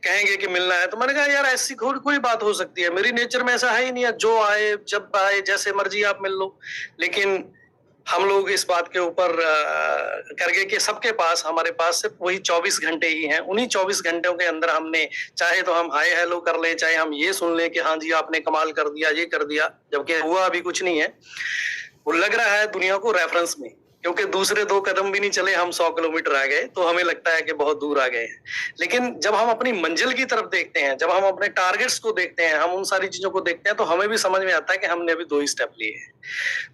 कहेंगे कि मिलना है। तो मैंने कहा यार ऐसी कोई कोई बात हो सकती है, मेरी नेचर में ऐसा है ही नहीं है, जो आए जब आए जैसे मर्जी आप मिल लो। लेकिन हम लोग इस बात के ऊपर कर गए कि सबके पास, हमारे पास सिर्फ वही 24 घंटे ही हैं। उन्हीं 24 घंटों के अंदर हमने चाहे तो हम हाय हेलो कर लें, चाहे हम ये सुन लें कि हाँ जी आपने कमाल कर दिया, ये कर दिया, जबकि हुआ अभी कुछ नहीं है। वो लग रहा है दुनिया को रेफरेंस में, क्योंकि दूसरे 2 कदम भी नहीं चले हम 100 किलोमीटर आ गए, तो हमें लगता है कि बहुत दूर आ गए हैं। लेकिन जब हम अपनी मंजिल की तरफ देखते हैं, जब हम अपने टारगेट्स को देखते हैं, हम उन सारी चीजों को देखते हैं, तो हमें भी समझ में आता है कि हमने अभी 2 ही स्टेप लिए हैं।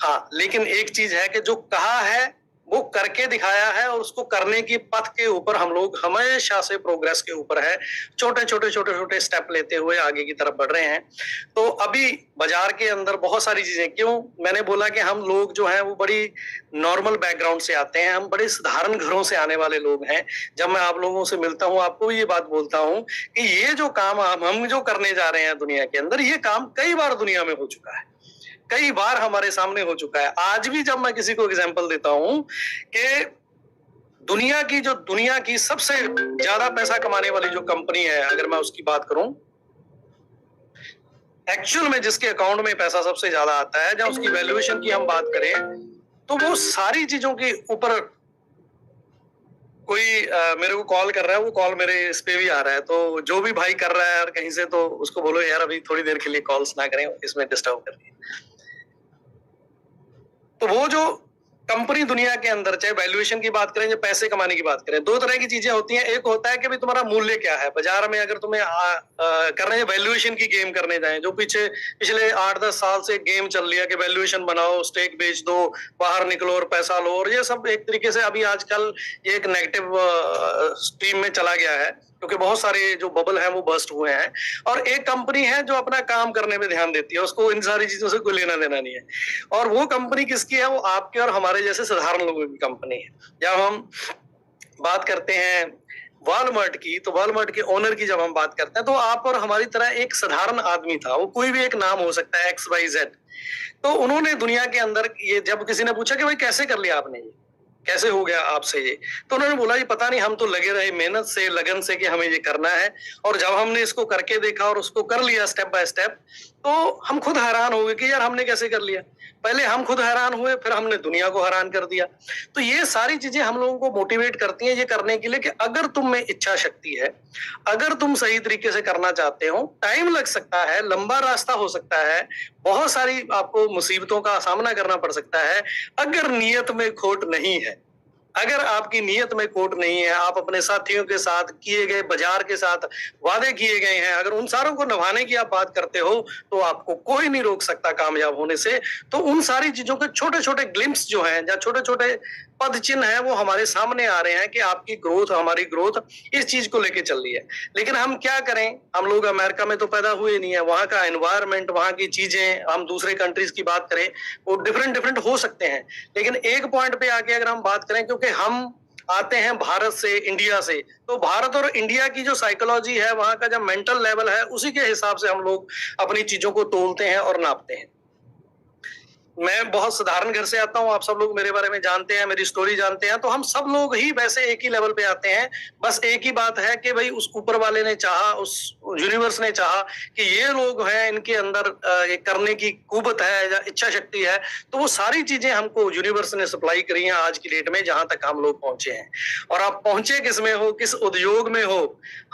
हाँ, लेकिन एक चीज है कि जो कहा है वो करके दिखाया है, और उसको करने की पथ के ऊपर हम लोग हमेशा से प्रोग्रेस के ऊपर है, छोटे छोटे छोटे छोटे स्टेप लेते हुए आगे की तरफ बढ़ रहे हैं। तो अभी बाजार के अंदर बहुत सारी चीजें, क्यों मैंने बोला कि हम लोग जो हैं वो बड़ी नॉर्मल बैकग्राउंड से आते हैं, हम बड़े साधारण घरों से आने वाले लोग हैं। जब मैं आप लोगों से मिलता हूँ, आपको भी ये बात बोलता हूँ कि ये जो काम हम जो करने जा रहे हैं दुनिया के अंदर, ये काम कई बार दुनिया में हो चुका है, कई बार हमारे सामने हो चुका है। आज भी जब मैं किसी को एग्जांपल देता हूं कि दुनिया की सबसे ज्यादा पैसा कमाने वाली जो कंपनी है, अगर मैं उसकी बात करूं, एक्चुअल में जिसके अकाउंट में पैसा सबसे ज्यादा आता है, जब उसकी वैल्यूएशन की हम बात करें, तो वो सारी चीजों के ऊपर कोई मेरे को कॉल कर रहा है, वो कॉल मेरे इस पे भी आ रहा है, तो जो भी भाई कर रहा है यार कहीं से, तो उसको बोलो यार अभी थोड़ी देर के लिए कॉल्स ना करें, इसमें डिस्टर्ब कर रही है। तो वो जो कंपनी दुनिया के अंदर, चाहे वैल्यूएशन की बात करें या पैसे कमाने की बात करें, 2 तरह की चीजें होती हैं। एक होता है कि भाई तुम्हारा मूल्य क्या है बाजार में, अगर तुम्हें कर रहे हैं वैल्यूएशन की गेम करने जाएं, जो पिछले 8-10 साल से गेम चल रही है कि वैल्यूएशन बनाओ, स्टेक बेच दो, बाहर निकलो और पैसा लो, और ये सब एक तरीके से अभी आजकल ये एक नेगेटिव स्ट्रीम में चला गया है, क्योंकि बहुत सारे जो बबल हैं वो बस्ट हुए हैं। और एक कंपनी है जो अपना काम करने में ध्यान देती है, उसको इन सारी चीजों से कोई लेना देना नहीं है। और वो कंपनी किसकी है? वो आपके और हमारे जैसे साधारण लोगों की कंपनी है। जब हम बात करते हैं वॉलमार्ट की, तो वॉलमार्ट के ओनर की जब हम बात करते हैं, तो आप और हमारी तरह एक साधारण आदमी था, वो कोई भी एक नाम हो सकता है, XYZ। तो उन्होंने दुनिया के अंदर, ये जब किसी ने पूछा कि भाई कैसे कर लिया आपने, ये कैसे हो गया आपसे ये, तो उन्होंने बोला ये पता नहीं, हम तो लगे रहे मेहनत से, लगन से कि हमें ये करना है, और जब हमने इसको करके देखा और उसको कर लिया स्टेप बाय स्टेप, तो हम खुद हैरान हो गए कि यार हमने कैसे कर लिया। पहले हम खुद हैरान हुए, फिर हमने दुनिया को हैरान कर दिया। तो ये सारी चीजें हम लोगों को मोटिवेट करती हैं ये करने के लिए कि अगर तुम में इच्छा शक्ति है, अगर तुम सही तरीके से करना चाहते हो, टाइम लग सकता है, लंबा रास्ता हो सकता है, बहुत सारी आपको मुसीबतों का सामना करना पड़ सकता है, अगर नीयत में खोट नहीं है, अगर आपकी नीयत में खोट नहीं है, आप अपने साथियों के साथ किए गए, बाजार के साथ वादे किए गए हैं, अगर उन सारों को निभाने की आप बात करते हो, तो आपको कोई नहीं रोक सकता कामयाब होने से। तो उन सारी चीजों के छोटे छोटे ग्लिम्स जो हैं, या छोटे छोटे पद चिन्ह है, वो हमारे सामने आ रहे हैं कि आपकी ग्रोथ, हमारी ग्रोथ इस चीज को लेके चल रही है। लेकिन हम क्या करें, हम लोग अमेरिका में तो पैदा हुए नहीं है, वहां का एनवायरनमेंट, वहां की चीजें, हम दूसरे कंट्रीज की बात करें, वो डिफरेंट डिफरेंट हो सकते हैं। लेकिन एक पॉइंट पे आके अगर हम बात करें, क्योंकि हम आते हैं भारत से, इंडिया से, तो भारत और इंडिया की जो साइकोलॉजी है, वहां का जो मेंटल लेवल है, उसी के हिसाब से हम लोग अपनी चीजों को तोलते हैं और नापते हैं। मैं बहुत साधारण घर से आता हूँ, आप सब लोग मेरे बारे में जानते हैं, मेरी स्टोरी जानते हैं, तो हम सब लोग ही वैसे एक ही लेवल पे आते हैं। बस एक ही बात है कि भाई उस ऊपर वाले ने चाहा, उस यूनिवर्स ने चाहा कि ये लोग हैं, इनके अंदर ये करने की कुवत है या इच्छा शक्ति है, तो वो सारी चीजें हमको यूनिवर्स ने सप्लाई करी हैं आज की डेट में, जहां तक हम लोग पहुंचे हैं। और आप पहुंचे किस में हो, किस उद्योग में हो,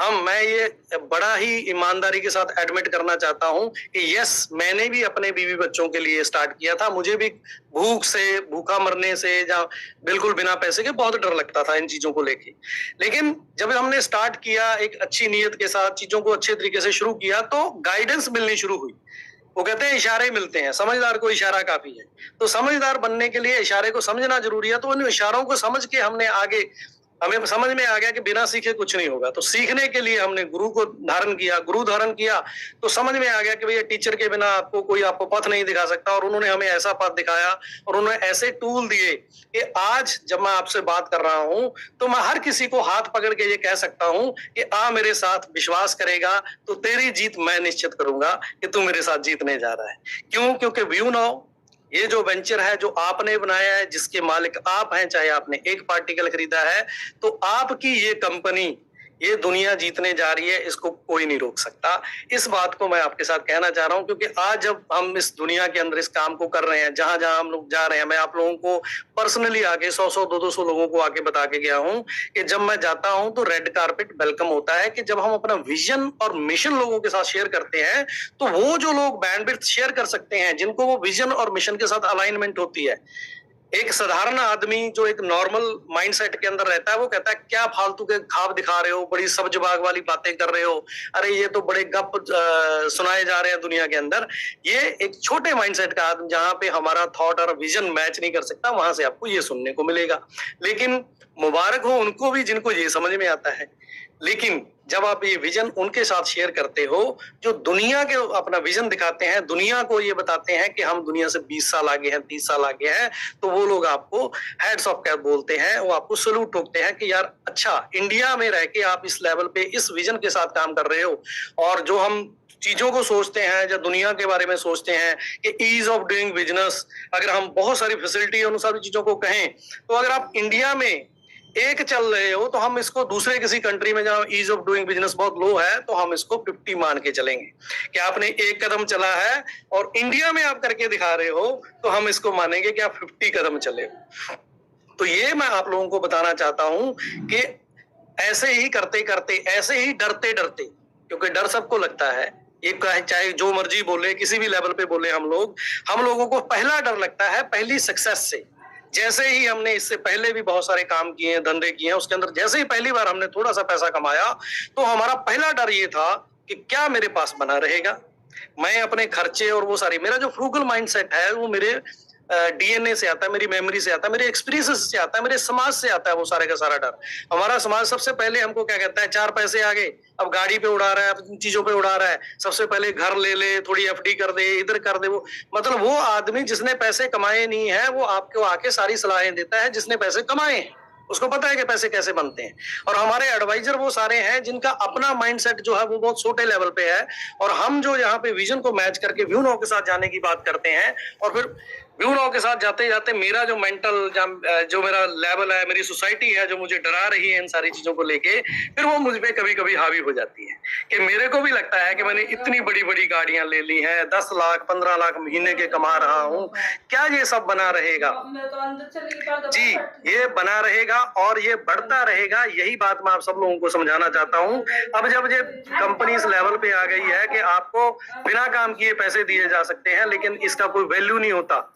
मैं ये बड़ा ही ईमानदारी के साथ एडमिट करना चाहता हूं कि यस, मैंने भी अपने बीवी बच्चों के लिए स्टार्ट किया था। मुझे भी भूखा मरने से या बिल्कुल बिना पैसे के बहुत डर लगता था इन चीजों को लेके। लेकिन जब हमने स्टार्ट किया, एक अच्छी नीयत के साथ चीजों को अच्छे तरीके से शुरू किया, तो गाइडेंस मिलनी शुरू हुई। वो कहते हैं इशारे मिलते हैं, समझदार को इशारा काफी है। तो समझदार बनने के लिए इशारे को समझना जरूरी है। तो उन इशारों को समझ के हमने आगे, हमें समझ में आ गया कि बिना सीखे कुछ नहीं होगा। तो सीखने के लिए हमने गुरु को धारण किया, गुरु धारण किया, तो समझ में आ गया कि भैया टीचर के बिना आपको पथ नहीं दिखा सकता। और उन्होंने हमें ऐसा पथ दिखाया और उन्होंने ऐसे टूल दिए कि आज जब मैं आपसे बात कर रहा हूं, तो मैं हर किसी को हाथ पकड़ के ये कह सकता हूं कि आ मेरे साथ, विश्वास करेगा तो तेरी जीत मैं निश्चित करूंगा कि तू मेरे साथ जीतने जा रहा है। क्यों? क्योंकि व्यू नाउ, ये जो वेंचर है, जो आपने बनाया है, जिसके मालिक आप हैं, चाहे आपने एक पार्टिकल खरीदा है, तो आपकी ये कंपनी, ये दुनिया जीतने जा रही है, इसको कोई नहीं रोक सकता। इस बात को मैं आपके साथ कहना चाह रहा हूं, क्योंकि आज जब हम इस दुनिया के अंदर इस काम को कर रहे हैं, जहां जहां हम लोग जा रहे हैं, मैं आप लोगों को पर्सनली आके 100-100 200 लोगों को आके बता के गया हूं कि जब मैं जाता हूं तो रेड कारपेट वेलकम होता है। कि जब हम अपना विजन और मिशन लोगों के साथ शेयर करते हैं, तो वो जो लोग बैंडविड्थ शेयर कर सकते हैं, जिनको वो विजन और मिशन के साथ अलाइनमेंट होती है, एक साधारण आदमी जो एक नॉर्मल माइंडसेट के अंदर रहता है, वो कहता है क्या फालतू के ख्वाब दिखा रहे हो, बड़ी सब्ज बाग वाली बातें कर रहे हो, अरे ये तो बड़े गप सुनाए जा रहे हैं दुनिया के अंदर। ये एक छोटे माइंडसेट का आदमी, जहां पे हमारा थॉट और विजन मैच नहीं कर सकता, वहां से आपको ये सुनने को मिलेगा। लेकिन मुबारक हो उनको भी जिनको ये समझ में आता है। लेकिन जब आप ये विजन उनके साथ शेयर करते हो जो दुनिया के अपना विजन दिखाते हैं, दुनिया को ये बताते हैं कि हम दुनिया से 20 साल आगे हैं, 30 साल आगे हैं, तो वो लोग आपको हेड्स ऑफ कैप बोलते हैं, वो आपको सैल्यूट ठोकते हैं कि यार अच्छा, इंडिया में रह के आप इस लेवल पे इस विजन के साथ काम कर रहे हो। और जो हम चीजों को सोचते हैं, जो दुनिया के बारे में सोचते हैं कि ईज ऑफ डूइंग बिजनेस, अगर हम बहुत सारी फैसिलिटी उन सारी चीजों को कहें, तो अगर आप इंडिया में एक चल रहे हो, तो हम इसको दूसरे किसी कंट्री में जहां ईज ऑफ डूइंग बिजनेस बहुत लो है, तो हम इसको 50 मान के चलेंगे कि आपने एक कदम चला है, और इंडिया में आप करके दिखा रहे हो, तो हम इसको मानेंगे कि आप 50 कदम चले हो। तो ये मैं आप लोगों को बताना चाहता हूं कि ऐसे ही करते करते, ऐसे ही डरते डरते, क्योंकि डर सबको लगता है, एक चाहे जो मर्जी बोले, किसी भी लेवल पे बोले, हम लोगों को पहला डर लगता है पहली सक्सेस से। जैसे ही हमने इससे पहले भी बहुत सारे काम किए हैं, धंधे किए हैं, उसके अंदर जैसे ही पहली बार हमने थोड़ा सा पैसा कमाया, तो हमारा पहला डर ये था कि क्या मेरे पास बना रहेगा। मैं अपने खर्चे और वो सारी, मेरा जो फ्रूगल माइंडसेट है वो मेरे डीएनए से आता है, मेरी मेमोरी से आता है, मेरे एक्सपीरियंस से आता है, मेरे समाज से आता है वो सारे का सारा डर। हमारा समाज सबसे पहले हमको क्या कहता है, 4 पैसे आ गए, अब गाड़ी पे उड़ा रहा है, अब चीजों पे उड़ा रहा है, सबसे पहले घर ले ले, थोड़ी एफडी कर दे, इधर कर दे। वो मतलब वो आदमी जिसने पैसे कमाए नहीं है, वो आपको आके सारी सलाहें देता है जिसने पैसे कमाए हैं, उसको पता है कि पैसे कैसे बनते हैं। और हमारे एडवाइजर वो सारे हैं जिनका अपना माइंडसेट जो है वो बहुत छोटे लेवल पे है, और हम जो यहाँ पे विजन को मैच करके व्यू नाउ के साथ जाने की बात करते हैं, और फिर व्यू नाउ के साथ जाते जाते मेरा जो मेंटल जो मेरा लेवल है, मेरी सोसाइटी है जो मुझे डरा रही है इन सारी चीजों को लेके, फिर वो मुझ पे कभी कभी हावी हो जाती है कि मेरे को भी लगता है कि मैंने इतनी बड़ी बड़ी गाड़ियां ले ली हैं, 10 लाख 15 लाख महीने के कमा रहा हूँ, क्या ये सब बना रहेगा? जी, ये बना रहेगा और ये बढ़ता रहेगा। यही बात मैं आप सब लोगों को समझाना चाहता हूँ। अब जब ये कंपनी इस लेवल पे आ गई है कि आपको बिना काम किए पैसे दिए जा सकते हैं, लेकिन इसका कोई वैल्यू नहीं होता,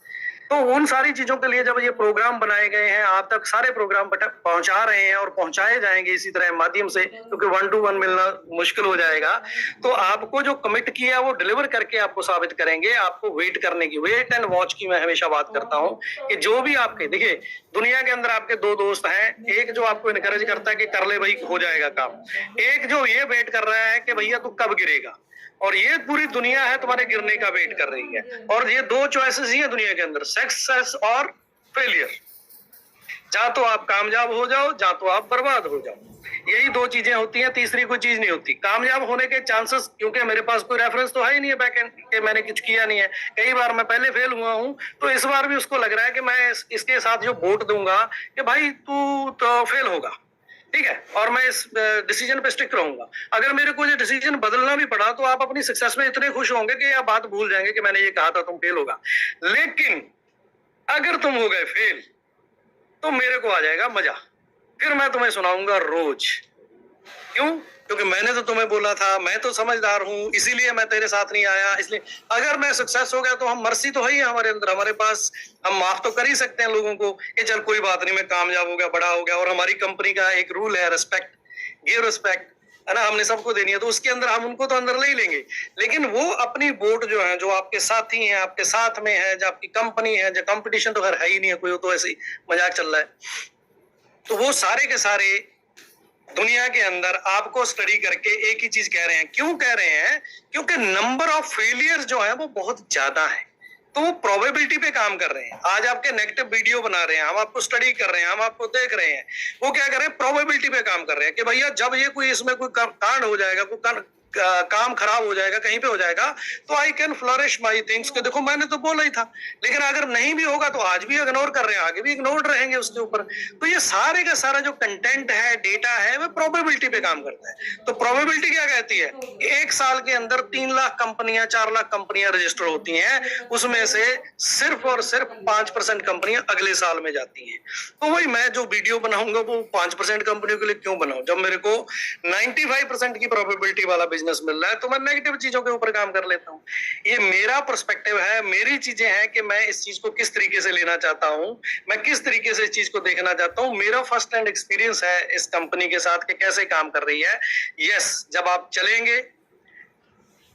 तो उन सारी चीजों के लिए जब ये प्रोग्राम बनाए गए हैं, आप तक सारे प्रोग्राम पहुंचा रहे हैं और पहुंचाए जाएंगे इसी तरह माध्यम से, क्योंकि 1 to 1 मिलना मुश्किल हो जाएगा, तो आपको जो कमिट किया वो डिलीवर करके आपको साबित करेंगे। आपको वेट करने की, वेट एंड वॉच की मैं हमेशा बात करता हूं कि जो भी आपके, देखिए दुनिया के अंदर आपके 2 दोस्त हैं, एक जो आपको इनकरेज करता है कि कर ले भाई हो जाएगा काम, एक जो ये वेट कर रहा है कि भैया तू कब गिरेगा, और ये पूरी दुनिया है तुम्हारे गिरने का वेट कर रही है। और ये 2 चॉइसेस ही है दुनिया के अंदर, सक्सेस और फेलियर। जहां तो आप कामयाब हो जाओ, जहां तो आप बर्बाद हो जाओ, यही 2 चीजें होती हैं, तीसरी कोई चीज नहीं होती। कामयाब होने के चांसेस, क्योंकि मेरे पास कोई रेफरेंस तो है ही नहीं है बैक एंड के, मैंने कुछ किया नहीं है, कई बार मैं पहले फेल हुआ हूं, तो इस बार भी उसको लग रहा है कि मैं इसके साथ जो वोट दूंगा कि भाई तू तो फेल होगा, ठीक है, और मैं इस डिसीजन पे स्टिक रहूंगा। अगर मेरे को ये डिसीजन बदलना भी पड़ा, तो आप अपनी सक्सेस में इतने खुश होंगे कि आप बात भूल जाएंगे कि मैंने ये कहा था तुम फेल होगा। लेकिन अगर तुम हो गए फेल, तो मेरे को आ जाएगा मजा, फिर मैं तुम्हें सुनाऊंगा रोज। क्यों? क्योंकि मैंने तो तुम्हें बोला था, मैं तो समझदार हूं, इसीलिए मैं तेरे साथ नहीं आया। इसलिए अगर मैं सक्सेस हो गया, तो हम मर्सी तो है ही हमारे अंदर, हमारे पास, हम माफ तो कर ही सकते हैं लोगों को कि चल कोई बात नहीं, मैं कामयाब हो गया, बड़ा हो गया। और हमारी कंपनी का एक रूल है, रिस्पेक्ट, गिव रिस्पेक्ट, है ना, हमने सबको देनी है, तो उसके अंदर हम उनको तो अंदर ले ही लेंगे। लेकिन वो अपनी वोट जो है, जो आपके साथी हैं, आपके साथ में है, जो आपकी कंपनी है, जो कंपटीशन तो खैर है ही नहीं है कोई, तो ऐसे ही मजाक चल रहा है, तो वो सारे के सारे दुनिया के अंदर आपको स्टडी करके एक ही चीज कह रहे हैं। क्यों कह रहे हैं? क्योंकि नंबर ऑफ फेलियर्स जो है वो बहुत ज्यादा है, तो वो प्रोबेबिलिटी पे काम कर रहे हैं। आज आपके नेगेटिव वीडियो बना रहे हैं, हम आपको स्टडी कर रहे हैं, हम आपको देख रहे हैं, वो क्या कर रहे हैं? प्रोबेबिलिटी पे काम कर रहे हैं कि भैया जब ये कोई इसमें कोई कांड हो जाएगा, कोई काम खराब हो जाएगा, कहीं पे हो जाएगा, तो I can flourish my things कि देखो मैंने तो बोला ही था। लेकिन अगर नहीं भी होगा तो आज भी इग्नोर कर रहे हैं, आगे भी इग्नोर रहेंगे उसके ऊपर। तो ये सारे का सारा जो कंटेंट है, डेटा है, वो प्रोबेबिलिटी पे काम करता है। तो प्रोबेबिलिटी क्या कहती है कि एक साल के अंदर 3 लाख कंपनियां, 4 लाख कंपनियां रजिस्टर होती हैं, उसमें से सिर्फ और सिर्फ 5% कंपनियां अगले साल में जाती हैं। तो वही मैं जो वीडियो बनाऊंगा वो 5% कंपनियों के लिए क्यों बनाऊं, जब मेरे को 95% की प्रोबेबिलिटी वाला बिजनेस मिल रहा है, तो मैं नेगेटिव चीजों के ऊपर काम कर लेता हूँ। ये मेरा पर्सपेक्टिव है, मेरी चीजें हैं कि मैं इस चीज को किस तरीके से लेना चाहता हूँ, मैं किस तरीके से इस चीज को देखना चाहता हूँ। मेरा फर्स्ट हैंड एक्सपीरियंस है इस कंपनी के साथ कि कैसे काम कर रही है। यस, जब आप चलेंगे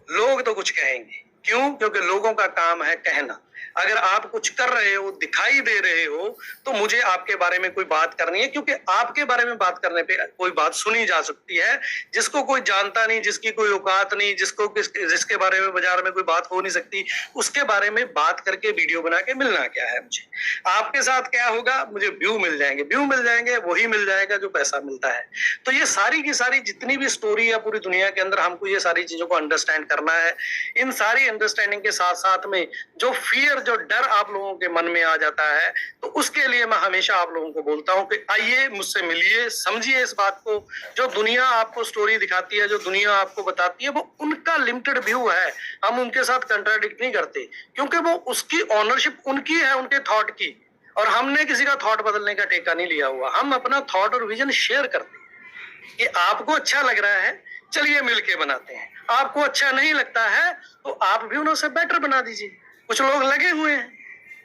लोग तो कुछ कहेंगे, क्यों? क्योंकि लोगों का काम है कहना। अगर आप कुछ कर रहे हो, दिखाई दे रहे हो, तो मुझे आपके बारे में कोई बात करनी है, क्योंकि आपके बारे में बात करने पे कोई बात सुनी जा सकती है जिसको कोई जानता नहीं, जिसकी कोई औकात नहीं, जिसके बारे में बाजार में कोई बात हो नहीं सकती, उसके बारे में बात करके वीडियो बना के मिलना क्या है मुझे? आपके साथ क्या होगा? मुझे व्यू मिल जाएंगे, व्यू मिल जाएंगे, वही मिल जाएगा जो पैसा मिलता है। तो ये सारी की सारी जितनी भी स्टोरी है पूरी दुनिया के अंदर, हमको ये सारी चीजों को अंडरस्टैंड करना है। इन सारी अंडरस्टैंडिंग के साथ साथ में जो फियर, जो डर आप लोगों के मन में आ जाता है, तो उसके लिए मैं हमेशा आप लोगों को बोलता हूं कि आइए मुझसे मिलिए, समझिए इस बात को। जो दुनिया आपको स्टोरी दिखाती है, जो दुनिया आपको बताती है, वो उनका लिमिटेड व्यू है। हम उनके साथ कंट्राडिक्ट नहीं करते, क्योंकि वो उसकी ऑनरशिप उनकी है, उनके थॉट की। और हमने किसी का थॉट बदलने का ठेका नहीं लिया हुआ। हम अपना थॉट और विजन शेयर करते हैं कि आपको अच्छा लग रहा है, चलिए मिलके बनाते हैं। आपको अच्छा नहीं लगता है तो आप भी उन्हें बेटर बना दीजिए। कुछ लोग लगे हुए हैं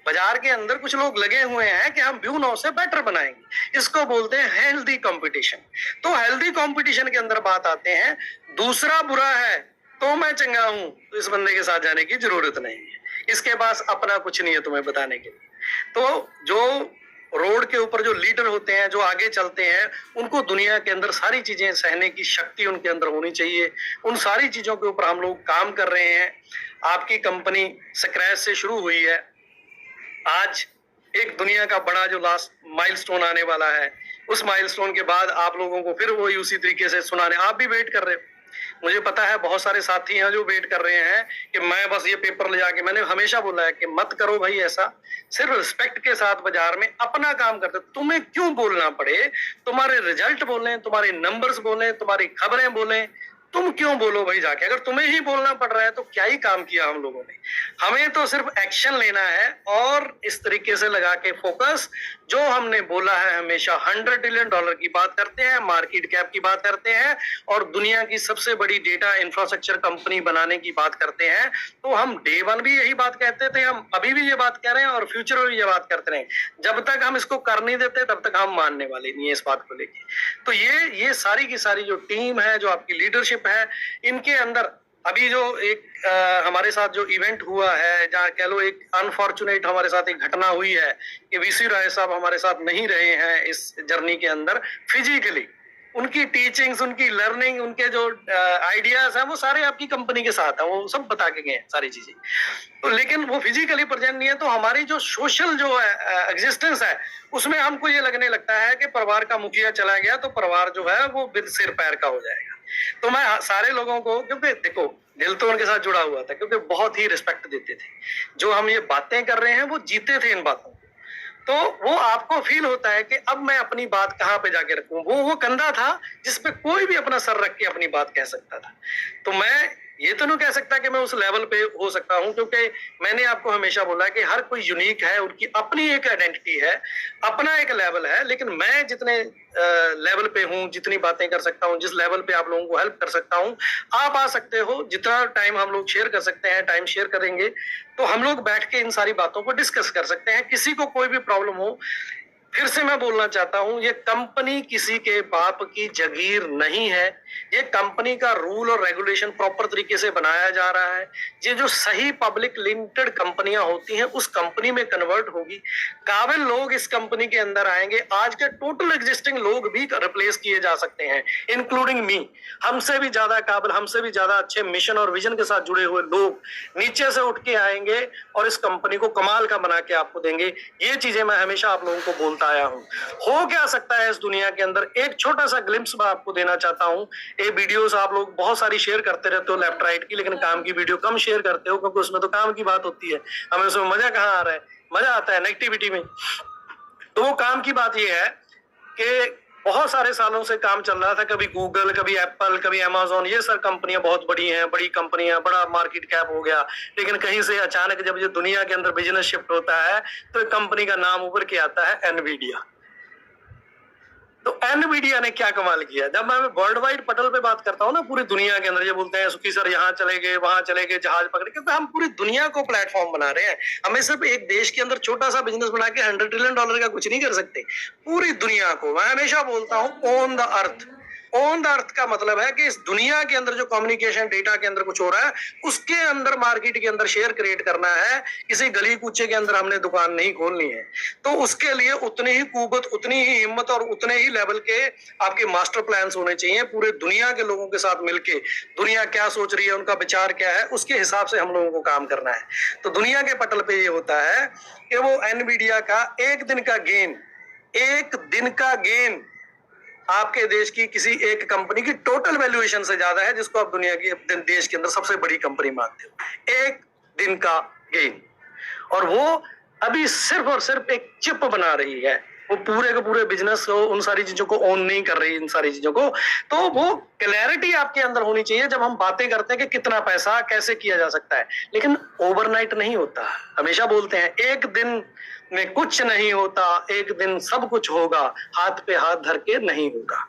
बाजार के अंदर, कुछ लोग लगे हुए हैं कि हम व्यू नौ से बेटर बनाएंगे। इसको बोलते हैं हेल्दी कंपटीशन। तो हेल्दी कंपटीशन के अंदर बात आते हैं, दूसरा बुरा है तो मैं चंगा हूं, तो इस बंदे के साथ जाने की जरूरत नहीं है, इसके पास अपना कुछ नहीं है तुम्हें बताने के लिए। तो जो रोड के ऊपर जो लीडर होते हैं, जो आगे चलते हैं, उनको दुनिया के अंदर सारी चीजें सहने की शक्ति उनके अंदर होनी चाहिए। उन सारी चीजों के ऊपर हम लोग काम कर रहे हैं। आपकी कंपनी स्क्रैच से शुरू हुई है, आज एक दुनिया का बड़ा जो लास्ट माइलस्टोन आने वाला है, उस माइलस्टोन के बाद आप लोगों को फिर वही उसी तरीके से सुनाने, आप भी वेट कर रहे हो। मुझे पता है बहुत सारे साथी हैं जो वेट कर रहे हैं कि मैं बस ये पेपर ले जाके, मैंने हमेशा बोला है कि मत करो भाई ऐसा, सिर्फ रिस्पेक्ट के साथ बाजार में अपना काम करते। तुम्हें क्यों बोलना पड़े, तुम्हारे रिजल्ट बोले, तुम्हारे नंबर्स बोले, तुम्हारी खबरें बोले, तुम क्यों बोलो भाई जाके? अगर तुम्हें ही बोलना पड़ रहा है तो क्या ही काम किया हम लोगों ने? हमें तो सिर्फ एक्शन लेना है और इस तरीके से लगा के फोकस, जो हमने बोला है हमेशा $100 ट्रिलियन की बात करते हैं, मार्केट कैप की बात करते हैं और दुनिया की सबसे बड़ी डेटा इंफ्रास्ट्रक्चर कंपनी बनाने की बात करते हैं। तो हम डे वन भी यही बात कहते थे, हम अभी भी ये बात कह रहे हैं और फ्यूचर में भी ये बात करते रहे। जब तक हम इसको कर नहीं देते तब तक हम मानने वाले नहीं है इस बात को लेके। तो ये सारी की सारी जो टीम है, जो आपकी लीडरशिप है, इनके अंदर अभी जो एक हमारे साथ जो इवेंट हुआ है, जहाँ कह लो एक अनफॉर्चुनेट हमारे साथ एक घटना हुई है कि वीसी राय साहब हमारे साथ नहीं रहे हैं इस जर्नी के अंदर फिजिकली। उनकी टीचिंग्स, उनकी लर्निंग, उनके जो आइडियाज हैं वो सारे आपकी कंपनी के साथ हैं, वो सब बता के गए हैं सारी चीजें। तो लेकिन वो फिजिकली प्रेजेंट नहीं है, तो हमारी जो सोशल जो है एग्जिस्टेंस है, उसमें हमको ये लगने लगता है कि परिवार का मुखिया चला गया तो परिवार जो है वो बिन सिर पैर का हो जाएगा। तो मैं सारे लोगों को, क्योंकि देखो दिल तो उनके साथ जुड़ा हुआ था, क्योंकि बहुत ही रिस्पेक्ट देते थे। जो हम ये बातें कर रहे हैं वो जीते थे इन बातों, तो वो आपको फील होता है कि अब मैं अपनी बात कहाँ पे जाके रखूं। वो कंधा था जिसपे कोई भी अपना सर रख के अपनी बात कह सकता था। तो मैं ये तो नहीं कह सकता कि मैं उस लेवल पे हो सकता हूं, क्योंकि मैंने आपको हमेशा बोला कि हर कोई यूनिक है, उनकी अपनी एक आइडेंटिटी है, अपना एक लेवल है। लेकिन मैं जितने लेवल पे हूं, जितनी बातें कर सकता हूं, जिस लेवल पे आप लोगों को हेल्प कर सकता हूं, आप आ सकते हो। जितना टाइम हम लोग शेयर कर सकते हैं, टाइम शेयर करेंगे, तो हम लोग बैठ के इन सारी बातों को डिस्कस कर सकते हैं। किसी को कोई भी प्रॉब्लम हो, फिर से मैं बोलना चाहता हूं, ये कंपनी किसी के बाप की जगीर नहीं है। ये कंपनी का रूल और रेगुलेशन प्रॉपर तरीके से बनाया जा रहा है। ये जो सही पब्लिक लिमिटेड कंपनियां होती हैं उस कंपनी में कन्वर्ट होगी। काबिल लोग इस कंपनी के अंदर आएंगे। आज के टोटल एग्जिस्टिंग लोग भी रिप्लेस किए जा सकते हैं, इंक्लूडिंग मी। हमसे भी ज्यादा काबिल, हमसे भी ज्यादा अच्छे मिशन और विजन के साथ जुड़े हुए लोग नीचे से उठ के आएंगे और इस कंपनी को कमाल का बना के आपको देंगे। ये चीजें मैं हमेशा आप लोगों को बोलता आया हूं। हो क्या सकता है इस दुनिया के अंदर, एक छोटा सा ग्लिम्स मैं आपको देना चाहता हूं ये वीडियोस आप लोग बहुत सारी शेयर करते रहते हो लेफ्ट राइट की, लेकिन काम की वीडियो कम शेयर करते हो, क्योंकि उसमें तो काम की बात होती है। हमें उसमें मजा कहाँ आ रहा है, मजा आता है नेगेटिविटी में। तो वो काम की बात ये है कि बहुत सारे सालों से काम चल रहा था, कभी गूगल, कभी एप्पल, कभी अमेज़न, ये सब कंपनियां बहुत बड़ी हैं, बड़ी कंपनियां, बड़ा मार्केट कैप हो गया। लेकिन कहीं से अचानक जब ये दुनिया के अंदर बिजनेस शिफ्ट होता है तो एक कंपनी का नाम उभर के आता है एनवीडिया। तो एनवीडिया ने क्या कमाल किया। जब मैं वर्ल्ड वाइड पटल पे बात करता हूँ ना, पूरी दुनिया के अंदर, ये बोलते हैं सुखी सर यहाँ चले गए, वहां चले गए, जहाज पकड़ के, तो हम पूरी दुनिया को प्लेटफॉर्म बना रहे हैं। हमें सिर्फ एक देश के अंदर छोटा सा बिजनेस बना के $100 ट्रिलियन का कुछ नहीं कर सकते। पूरी दुनिया को, मैं हमेशा बोलता हूँ, on the earth. On the earth का मतलब है कि इस दुनिया के अंदर जो कम्युनिकेशन डेटा के अंदर कुछ हो रहा है, उसके अंदर मार्केट के अंदर शेयर क्रिएट करना है। किसी गली कूचे के अंदर हमने दुकान नहीं खोलनी है। तो उसके लिए उतनी ही कुवत, उतनी ही हिम्मत और उतने ही लेवल के आपके मास्टर प्लान्स होने चाहिए। पूरे दुनिया के लोगों के साथ मिलके, दुनिया क्या सोच रही है, उनका विचार क्या है, उसके हिसाब से हम लोगों को काम करना है। तो दुनिया के पटल पे ये होता है कि वो एनवीडिया का एक दिन का गेन आपके देश की किसी एक कंपनी की टोटल वैल्यूएशन से ज्यादा है, जिसको आप दुनिया की देश के अंदर सबसे बड़ी कंपनी मानते हो। एक दिन का गेन। और वो अभी सिर्फ और सिर्फ एक चिप बना रही है। वो पूरे के पूरे बिजनेस को, उन सारी चीजों को ओन नहीं कर रही, इन सारी चीजों को। तो वो क्लैरिटी आपके अंदर होनी चाहिए जब हम बातें करते हैं कि कितना पैसा कैसे किया जा सकता है। लेकिन ओवरनाइट नहीं होता। हमेशा बोलते हैं एक दिन में कुछ नहीं होता, एक दिन सब कुछ होगा, हाथ पे हाथ धर के नहीं होगा।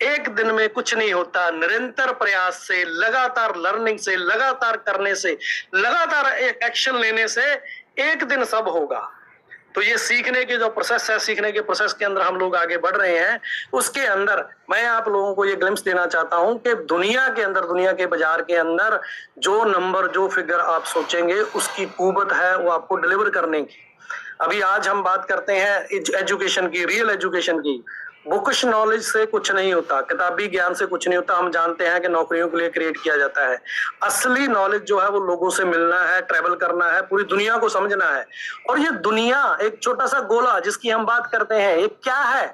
एक दिन में कुछ नहीं होता, निरंतर प्रयास से, लगातार लर्निंग से, लगातार करने से, लगातार एक्शन लेने से एक दिन सब होगा। तो ये सीखने के जो प्रोसेस है, सीखने के प्रोसेस के अंदर हम लोग आगे बढ़ रहे हैं। उसके अंदर मैं आप लोगों को ये ग्लिम्स देना चाहता हूं कि दुनिया के अंदर, दुनिया के बाजार के अंदर जो नंबर, जो फिगर आप सोचेंगे, उसकी कुवत है वो आपको डिलीवर करने की। अभी आज हम बात करते हैं एजुकेशन की, रियल एजुकेशन की। बुकिश नॉलेज से कुछ नहीं होता, किताबी ज्ञान से कुछ नहीं होता। हम जानते हैं कि नौकरियों के लिए क्रिएट किया जाता है। असली नॉलेज जो है वो लोगों से मिलना है, ट्रैवल करना है, पूरी दुनिया को समझना है। और ये दुनिया एक छोटा सा गोला जिसकी हम बात करते हैं, ये क्या है।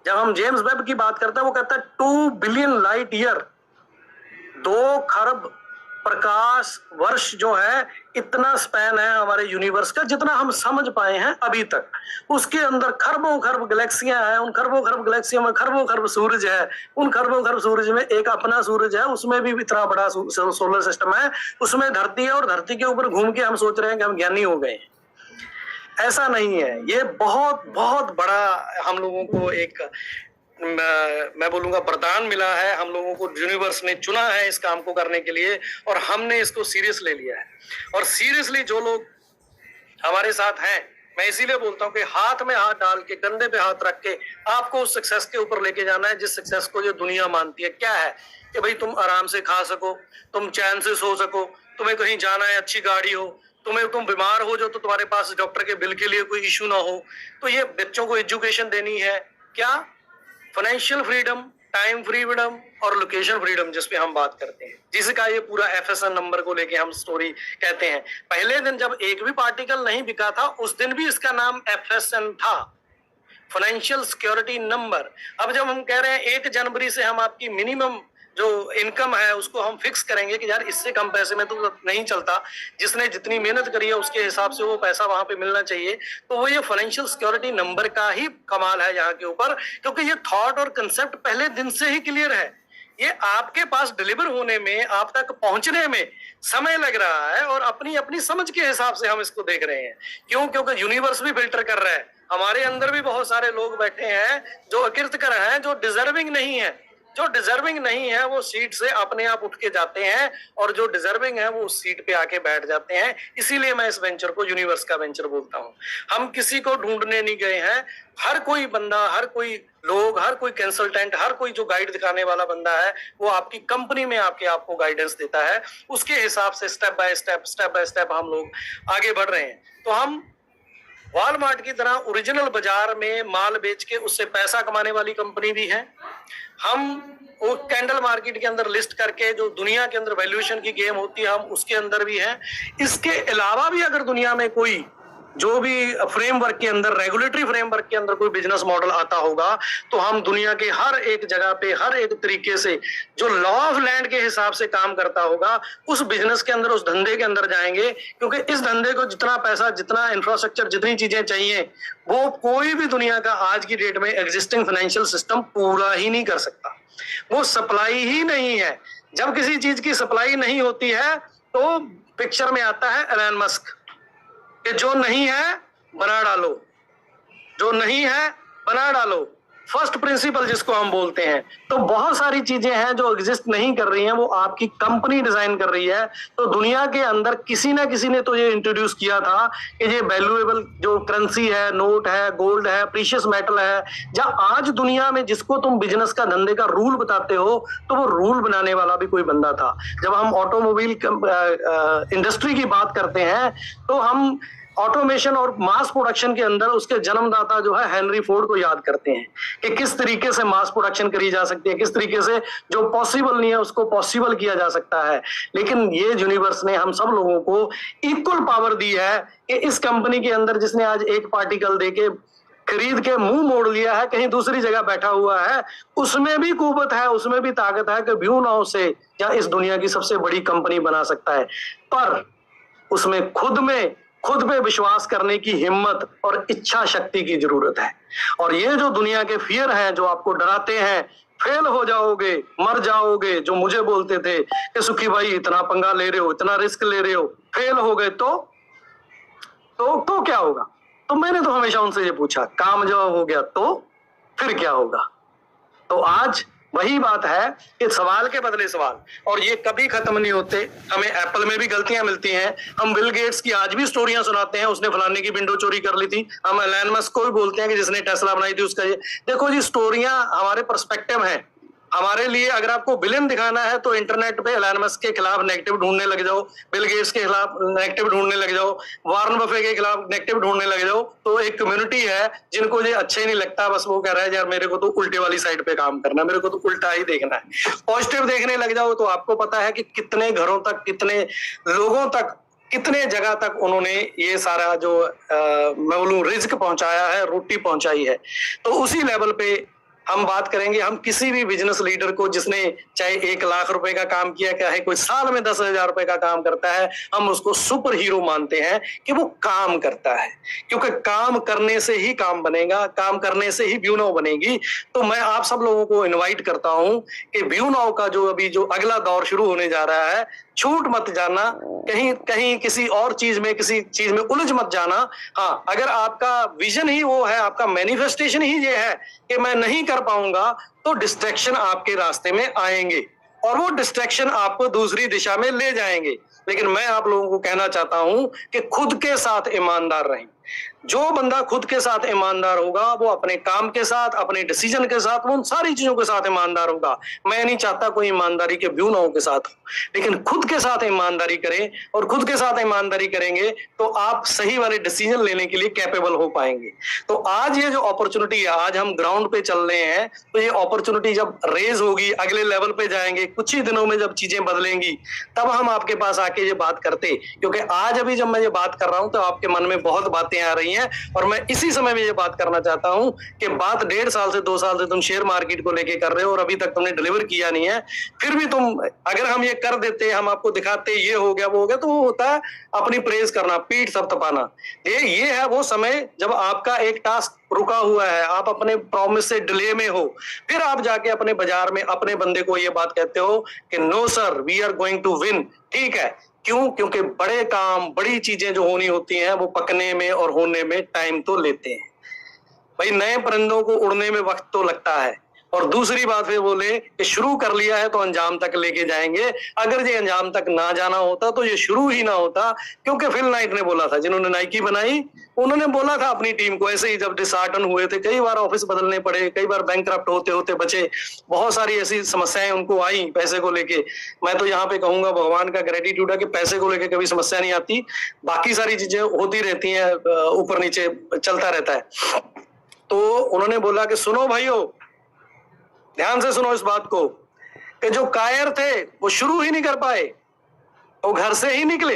जब हम जेम्स वेब की बात करते हैं, वो कहता है 2 बिलियन लाइट ईयर, 2 खरब प्रकाश वर्ष जो है, इतना स्पैन है हमारे यूनिवर्स का, जितना हम समझ पाए हैं अभी तक। उसके अंदर खरबों खरब गैलेक्सियां हैं। उन खरबों खरब गैलेक्सियों में खरबों खरब सूरज है। उन खरबों खरब सूरज में एक अपना सूरज है, उसमें भी इतना बड़ा सोलर सिस्टम है। उसमें धरती है, और धरती के ऊपर घूम के हम सोच रहे हैं कि हम ज्ञानी हो गए। ऐसा नहीं है। ये बहुत बहुत बड़ा हम लोगों को एक, मैं बोलूंगा, वरदान मिला है। हम लोगों को यूनिवर्स ने चुना है इस काम को करने के लिए, और हमने इसको सीरियस ले लिया है। और सीरियसली जो लोग हमारे साथ हैं, मैं इसीलिए बोलता हूं कि हाथ में हाथ डाल के, कंधे पे हाथ रख के आपको उस सक्सेस के ऊपर लेके जाना है, जिस सक्सेस को ये दुनिया मानती है। क्या है कि भाई तुम आराम से खा सको, तुम चैन से सो सको, तुम्हें कहीं जाना है, अच्छी गाड़ी हो, तुम बीमार हो जो तो तुम्हारे पास डॉक्टर के बिल के लिए कोई इश्यू ना हो। तो ये बच्चों को एजुकेशन देनी है। क्या? फाइनेंशियल फ्रीडम, टाइम फ्रीडम और लोकेशन फ्रीडम, जिसपे हम बात करते हैं, जिसका ये पूरा FSN नंबर को लेके हम स्टोरी कहते हैं। पहले दिन जब एक भी पार्टिकल नहीं बिका था, उस दिन भी इसका नाम FSN था, फाइनेंशियल सिक्योरिटी नंबर। अब जब हम कह रहे हैं 1 जनवरी से हम आपकी मिनिमम जो इनकम है उसको हम फिक्स करेंगे कि यार इससे कम पैसे में तो नहीं चलता, जिसने जितनी मेहनत करी है उसके हिसाब से वो पैसा वहां पे मिलना चाहिए। तो वो ये फाइनेंशियल सिक्योरिटी नंबर का ही कमाल है यहाँ के ऊपर, क्योंकि ये थॉट और कंसेप्ट पहले दिन से ही क्लियर है। ये आपके पास डिलीवर होने में, आप तक पहुंचने में समय लग रहा है, और अपनी अपनी समझ के हिसाब से हम इसको देख रहे हैं। क्यों? क्योंकि यूनिवर्स भी फिल्टर कर रहा है। हमारे अंदर भी बहुत सारे लोग बैठे हैं जो अकृतकर हैं, जो डिजर्विंग नहीं है। जो डिजर्विंग नहीं है वो सीट से अपने आप उठ के जाते हैं, और जो डिजर्विंग है वो उस सीट पे आके बैठ जाते हैं। इसीलिए मैं इस वेंचर को यूनिवर्स का वेंचर बोलता हूं। हम किसी को ढूंढने नहीं गए हैं। हर कोई बंदा, हर कोई लोग, हर कोई कंसल्टेंट, हर कोई जो गाइड दिखाने वाला बंदा है, वो आपकी कंपनी में आपको गाइडेंस देता है। उसके हिसाब से स्टेप बाय स्टेप हम लोग आगे बढ़ रहे हैं। तो हम वॉलमार्ट की तरह ओरिजिनल बाजार में माल बेच के उससे पैसा कमाने वाली कंपनी भी है। हम वो कैंडल मार्केट के अंदर लिस्ट करके जो दुनिया के अंदर वैल्यूएशन की गेम होती है, हम उसके अंदर भी हैं। इसके अलावा भी अगर दुनिया में कोई जो भी फ्रेमवर्क के अंदर, रेगुलेटरी फ्रेमवर्क के अंदर कोई बिजनेस मॉडल आता होगा, तो हम दुनिया के हर एक जगह पे हर एक तरीके से जो लॉ ऑफ लैंड के हिसाब से काम करता होगा उस बिजनेस के अंदर, उस धंधे के अंदर जाएंगे। क्योंकि इस धंधे को जितना पैसा, जितना इंफ्रास्ट्रक्चर, जितनी चीजें चाहिए वो कोई भी दुनिया का आज की डेट में एग्जिस्टिंग फाइनेंशियल सिस्टम पूरा ही नहीं कर सकता। वो सप्लाई ही नहीं है। जब किसी चीज की सप्लाई नहीं होती है तो पिक्चर में आता है एलन मस्क कि जो नहीं है बना डालो, जो नहीं है बना डालो, फर्स्ट प्रिंसिपल जिसको हम बोलते हैं। तो बहुत सारी चीजें हैं जो एग्जिस्ट नहीं कर रही हैं, वो आपकी कंपनी डिजाइन कर रही है। तो दुनिया के अंदर किसी ना किसी ने तो ये इंट्रोड्यूस किया था कि ये वैल्यूएबल जो करेंसी है, नोट है, गोल्ड है, प्रीशियस मेटल है, जहां आज दुनिया में जिसको तुम बिजनेस का, धंधे का रूल बताते हो, तो वो रूल बनाने वाला भी कोई बंदा था। जब हम ऑटोमोबाइल इंडस्ट्री की बात करते हैं तो हम ऑटोमेशन और मास प्रोडक्शन के अंदर उसके जन्मदाता जो है हेनरी फोर्ड को याद करते हैं कि किस तरीके से मास प्रोडक्शन करी जा सकती है, किस तरीके से जो पॉसिबल नहीं है उसको पॉसिबल किया जा सकता है। लेकिन ये यूनिवर्स ने हम सब लोगों को इक्वल पावर दी है कि इस कंपनी के अंदर जिसने आज एक पार्टिकल देके खरीद के मुंह मोड़ लिया है, कहीं दूसरी जगह बैठा हुआ है, उसमें भी कुव्वत है, उसमें भी ताकत है कि व्यू नाउ से या इस दुनिया की सबसे बड़ी कंपनी बना सकता है। पर उसमें खुद पे विश्वास करने की हिम्मत और इच्छा शक्ति की जरूरत है। और ये जो दुनिया के फियर हैं जो आपको डराते हैं, फेल हो जाओगे, मर जाओगे, जो मुझे बोलते थे कि सुखी भाई इतना पंगा ले रहे हो, इतना रिस्क ले रहे हो, फेल हो गए तो क्या होगा? तो मैंने तो हमेशा उनसे ये पूछा, काम जब हो गया तो फिर क्या होगा? तो आज वही बात है कि सवाल के बदले सवाल, और ये कभी खत्म नहीं होते। हमें एप्पल में भी गलतियां मिलती हैं। हम बिल गेट्स की आज भी स्टोरियां सुनाते हैं, उसने फलाने की विंडो चोरी कर ली थी। हम एलन मस्क को भी बोलते हैं कि जिसने टेस्ला बनाई थी उसका ये। देखो जी, स्टोरियां हमारे पर्सपेक्टिव हैं। हमारे लिए अगर आपको विलेन दिखाना है तो इंटरनेट पे एलन मस्क के खिलाफ नेगेटिव ढूंढने लग जाओ, बिल गेट्स के खिलाफ नेगेटिव ढूंढने लग जाओ, वॉरेन बफे के खिलाफ नेगेटिव ढूंढने लग जाओ। तो एक कम्युनिटी है जिनको ये अच्छा ही नहीं लगता, बस वो कह रहा है यार मेरे को तो उल्टे वाली साइड पे काम करना है, मेरे को तो उल्टा ही देखना है। पॉजिटिव देखने लग जाओ तो आपको पता है कि कितने घरों तक, कितने लोगों तक, कितने जगह तक उन्होंने ये सारा जो मैं बोलूं रिस्क पहुंचाया है, रोटी पहुंचाई है। तो उसी लेवल पे हम बात करेंगे। हम किसी भी बिजनेस लीडर को जिसने चाहे 1 लाख रुपए का काम किया, चाहे कोई साल में 10,000 रुपए का काम करता है, हम उसको सुपर हीरो मानते हैं कि वो काम करता है। क्योंकि काम करने से ही काम बनेगा, काम करने से ही व्यू नाउ बनेगी। तो मैं आप सब लोगों को इनवाइट करता हूं कि व्यू नाउ का जो अभी जो अगला दौर शुरू होने जा रहा है, छूट मत जाना, कहीं किसी और चीज में, किसी चीज में उलझ मत जाना। हाँ, अगर आपका विजन ही वो है, आपका मैनिफेस्टेशन ही ये है कि मैं नहीं कर पाऊंगा, तो डिस्ट्रैक्शन आपके रास्ते में आएंगे और वो डिस्ट्रैक्शन आपको दूसरी दिशा में ले जाएंगे। लेकिन मैं आप लोगों को कहना चाहता हूं कि खुद के साथ ईमानदार रहें। जो बंदा खुद के साथ ईमानदार होगा वो अपने काम के साथ, अपने डिसीजन के साथ, वो उन सारी चीजों के साथ ईमानदार होगा। मैं नहीं चाहता कोई ईमानदारी के व्यू नाउ के साथ हो, लेकिन खुद के साथ ईमानदारी करें। और खुद के साथ ईमानदारी करेंगे तो आप सही वाले डिसीजन लेने के लिए कैपेबल हो पाएंगे। तो आज ये जो अपॉर्चुनिटी है, आज हम ग्राउंड पे चल रहे हैं, तो ये अपॉर्चुनिटी जब रेज होगी, अगले लेवल पे जाएंगे, कुछ ही दिनों में जब चीजें बदलेंगी, तब हम आपके पास आके ये बात करते। क्योंकि आज अभी जब मैं ये बात कर रहा हूं तो आपके मन में बहुत बातें आ रही हैं, और मैं इसी समय में ये बात करना चाहता हूं कि बात 1.5 साल से 2 साल से तुम शेयर मार्केट को लेके कर रहे हो और अभी तक तुमने डिलीवर किया नहीं है। फिर भी तुम, अगर हम ये कर देते, हम आपको दिखाते ये हो गया वो हो गया, तो वो होता है अपनी प्रेज करना, पीठ थपथपाना। ये है वो समय जब आपका एक टास्क रुका हुआ है, आप अपने प्रॉमिस से डिले में हो, फिर आप जाके अपने बाजार में अपने बंदे को ये बात कहते हो कि no sir, we are going to win. ठीक है, क्यों? क्योंकि बड़े काम, बड़ी चीजें जो होनी होती हैं वो पकने में और होने में टाइम तो लेते हैं। भाई, नए परिंदों को उड़ने में वक्त तो लगता है। और दूसरी बात फिर बोले कि शुरू कर लिया है तो अंजाम तक लेके जाएंगे। अगर ये अंजाम तक ना जाना होता तो ये शुरू ही ना होता। क्योंकि फिल नाइट ने बोला था, जिन्होंने नाइकी बनाई, उन्होंने बोला था अपनी टीम को, ऐसे ही जब डिसहार्टन हुए थे, कई बार ऑफिस बदलने पड़े, कई बार बैंकक्रप्ट होते होते बचे, बहुत सारी ऐसी समस्याएं उनको आई पैसे को लेके। मैं तो यहाँ पे कहूंगा भगवान का ग्रेटिट्यूड है कि पैसे को लेके कभी समस्या नहीं आती, बाकी सारी चीजें होती रहती हैं, ऊपर नीचे चलता रहता है। तो उन्होंने बोला कि सुनो भाइयों, ध्यान से सुनो इस बात को, कि जो कायर थे वो शुरू ही नहीं कर पाए, वो घर से ही निकले।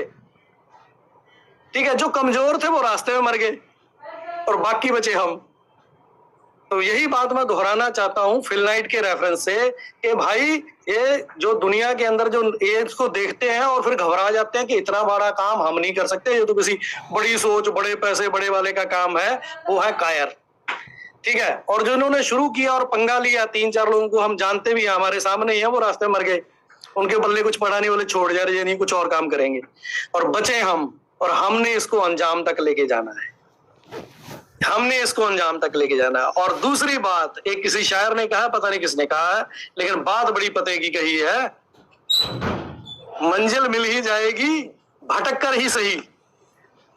ठीक है, जो कमजोर थे वो रास्ते में मर गए और बाकी बचे हम। तो यही बात मैं दोहराना चाहता हूं फिल नाइट के रेफरेंस से कि भाई ये जो दुनिया के अंदर जो ये इसको देखते हैं और फिर घबरा जाते हैं कि इतना बड़ा काम हम नहीं कर सकते, ये तो किसी बड़ी सोच, बड़े पैसे, बड़े वाले का काम है, वो है कायर। ठीक है, और जो इन्होंने शुरू किया और पंगा लिया, 3-4 लोगों को हम जानते भी हैं, हमारे सामने ही है, वो रास्ते में मर गए, उनके बल्ले कुछ पड़ा नहीं, बोले छोड़ जा रहे नहीं, कुछ और काम करेंगे, और बचे हम, और हमने इसको अंजाम तक लेके जाना है, हमने इसको अंजाम तक लेके जाना है। और दूसरी बात, एक किसी शायर ने कहा, पता नहीं किसने कहा है, लेकिन बात बड़ी पते की कही है, मंजिल मिल ही जाएगी भटक कर ही सही,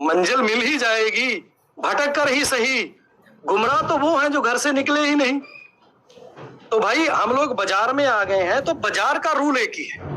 मंजिल मिल ही जाएगी भटक कर ही सही, गुमराह तो वो हैं जो घर से निकले ही नहीं। तो भाई हम लोग बाजार में आ गए हैं, तो बाजार का रूल एक ही है,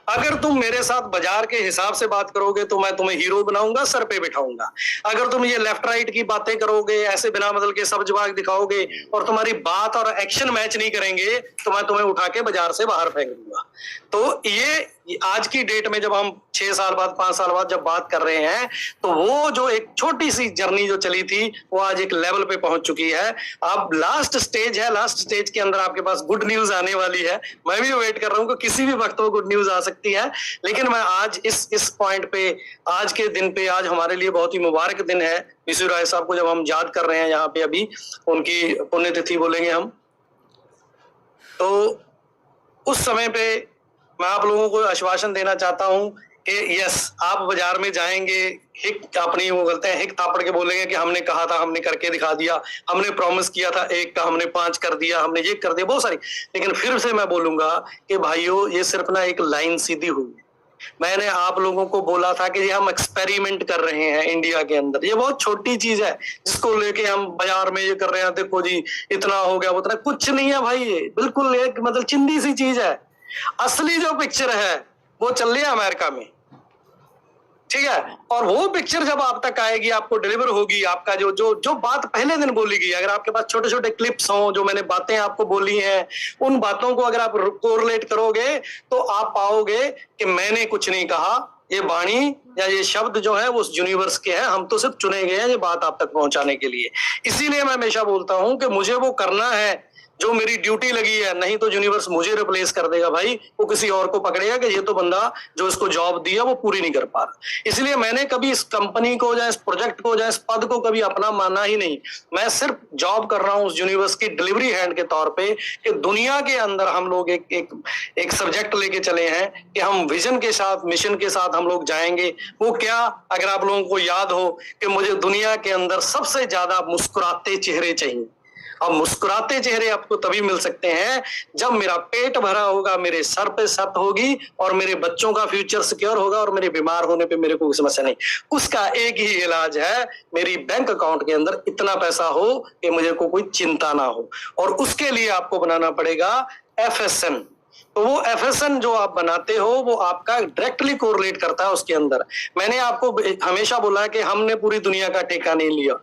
अगर तुम मेरे साथ बाजार के हिसाब से बात करोगे तो मैं तुम्हें हीरो बनाऊंगा, सर पे बिठाऊंगा। अगर तुम ये लेफ्ट राइट की बातें करोगे, ऐसे बिना मतलब के सब जवाब दिखाओगे और तुम्हारी बात और एक्शन मैच नहीं करेंगे, तो मैं तुम्हें उठा के बाजार से बाहर फेंक दूंगा। तो ये आज की डेट में जब हम 6 साल बाद, 5 साल बाद जब बात कर रहे हैं, तो वो जो एक छोटी सी जर्नी जो चली थी वो आज एक लेवल पे पहुंच चुकी है। अब लास्ट स्टेज है, लास्ट स्टेज के अंदर आपके पास गुड न्यूज आने वाली है। मैं भी वेट कर रहा हूं कि किसी भी वक्त वो गुड न्यूज आ सकती है, लेकिन मैं आज इस पॉइंट पे, आज के दिन पे, आज हमारे लिए बहुत ही मुबारक दिन है। विशु राय साहब को जब हम याद कर रहे हैं यहाँ पे, अभी उनकी पुण्यतिथि बोलेंगे हम, तो उस समय पे मैं आप लोगों को आश्वासन देना चाहता हूं कि यस, आप बाजार में जाएंगे, हिक अपनी वो बोलते हैं, हिक थापड़ के बोलेंगे कि हमने कहा था, हमने करके दिखा दिया, हमने प्रॉमिस किया था 1 का हमने 5 कर दिया, हमने ये कर दिया, बहुत सारी। लेकिन फिर से मैं बोलूंगा कि भाइयों, ये सिर्फ ना एक लाइन सीधी हुई। मैंने आप लोगों को बोला था कि ये हम एक्सपेरिमेंट कर रहे हैं इंडिया के अंदर, ये बहुत छोटी चीज है जिसको लेके हम बाजार में ये कर रहे हैं, देखो जी इतना हो गया, उतना कुछ नहीं है भाई, ये बिल्कुल एक मतलब चिंदी सी चीज है। असली जो पिक्चर है वो चल रही है अमेरिका में, ठीक है, और वो पिक्चर जब आप तक आएगी, आपको डिलीवर होगी, आपका जो जो जो बात पहले दिन बोली गई, अगर आपके पास छोटे छोटे क्लिप्स हों, जो मैंने बातें आपको बोली हैं, उन बातों को अगर आप कोरिलेट करोगे तो आप पाओगे कि मैंने कुछ नहीं कहा, ये वाणी या ये शब्द जो है वो उस यूनिवर्स के हैं, हम तो सिर्फ चुने गए हैं ये बात आप तक पहुंचाने के लिए। इसीलिए मैं हमेशा बोलता हूं कि मुझे वो करना है जो मेरी ड्यूटी लगी है, नहीं तो यूनिवर्स मुझे रिप्लेस कर देगा भाई, वो किसी और को पकड़ेगा कि ये तो बंदा जो इसको जॉब दिया वो पूरी नहीं कर पा रहा। इसलिए मैंने कभी इस कंपनी को या इस प्रोजेक्ट को या इस पद को कभी अपना माना ही नहीं। मैं सिर्फ जॉब कर रहा हूं उस यूनिवर्स की डिलीवरी हैंड के तौर पे कि दुनिया के अंदर हम लोग एक सब्जेक्ट लेके चले हैं कि हम विजन के साथ, मिशन के साथ हम लोग जाएंगे। वो क्या, अगर आप लोगों को याद हो कि मुझे दुनिया के अंदर सबसे ज्यादा मुस्कुराते चेहरे चाहिए। अब मुस्कुराते चेहरे आपको तभी मिल सकते हैं जब मेरा पेट भरा होगा, मेरे सर पे छत होगी और मेरे बच्चों का फ्यूचर सिक्योर होगा और मेरे बीमार होने पे मेरे को कोई समस्या नहीं। उसका एक ही इलाज है, मेरी बैंक अकाउंट के अंदर इतना पैसा हो कि मुझे को कोई चिंता ना हो, और उसके लिए आपको बनाना पड़ेगा FSN। तो वो FSN जो आप बनाते हो वो आपका डायरेक्टली कोरिलेट करता है उसके अंदर। मैंने आपको हमेशा बोला है कि हमने पूरी दुनिया का ठेका नहीं लिया,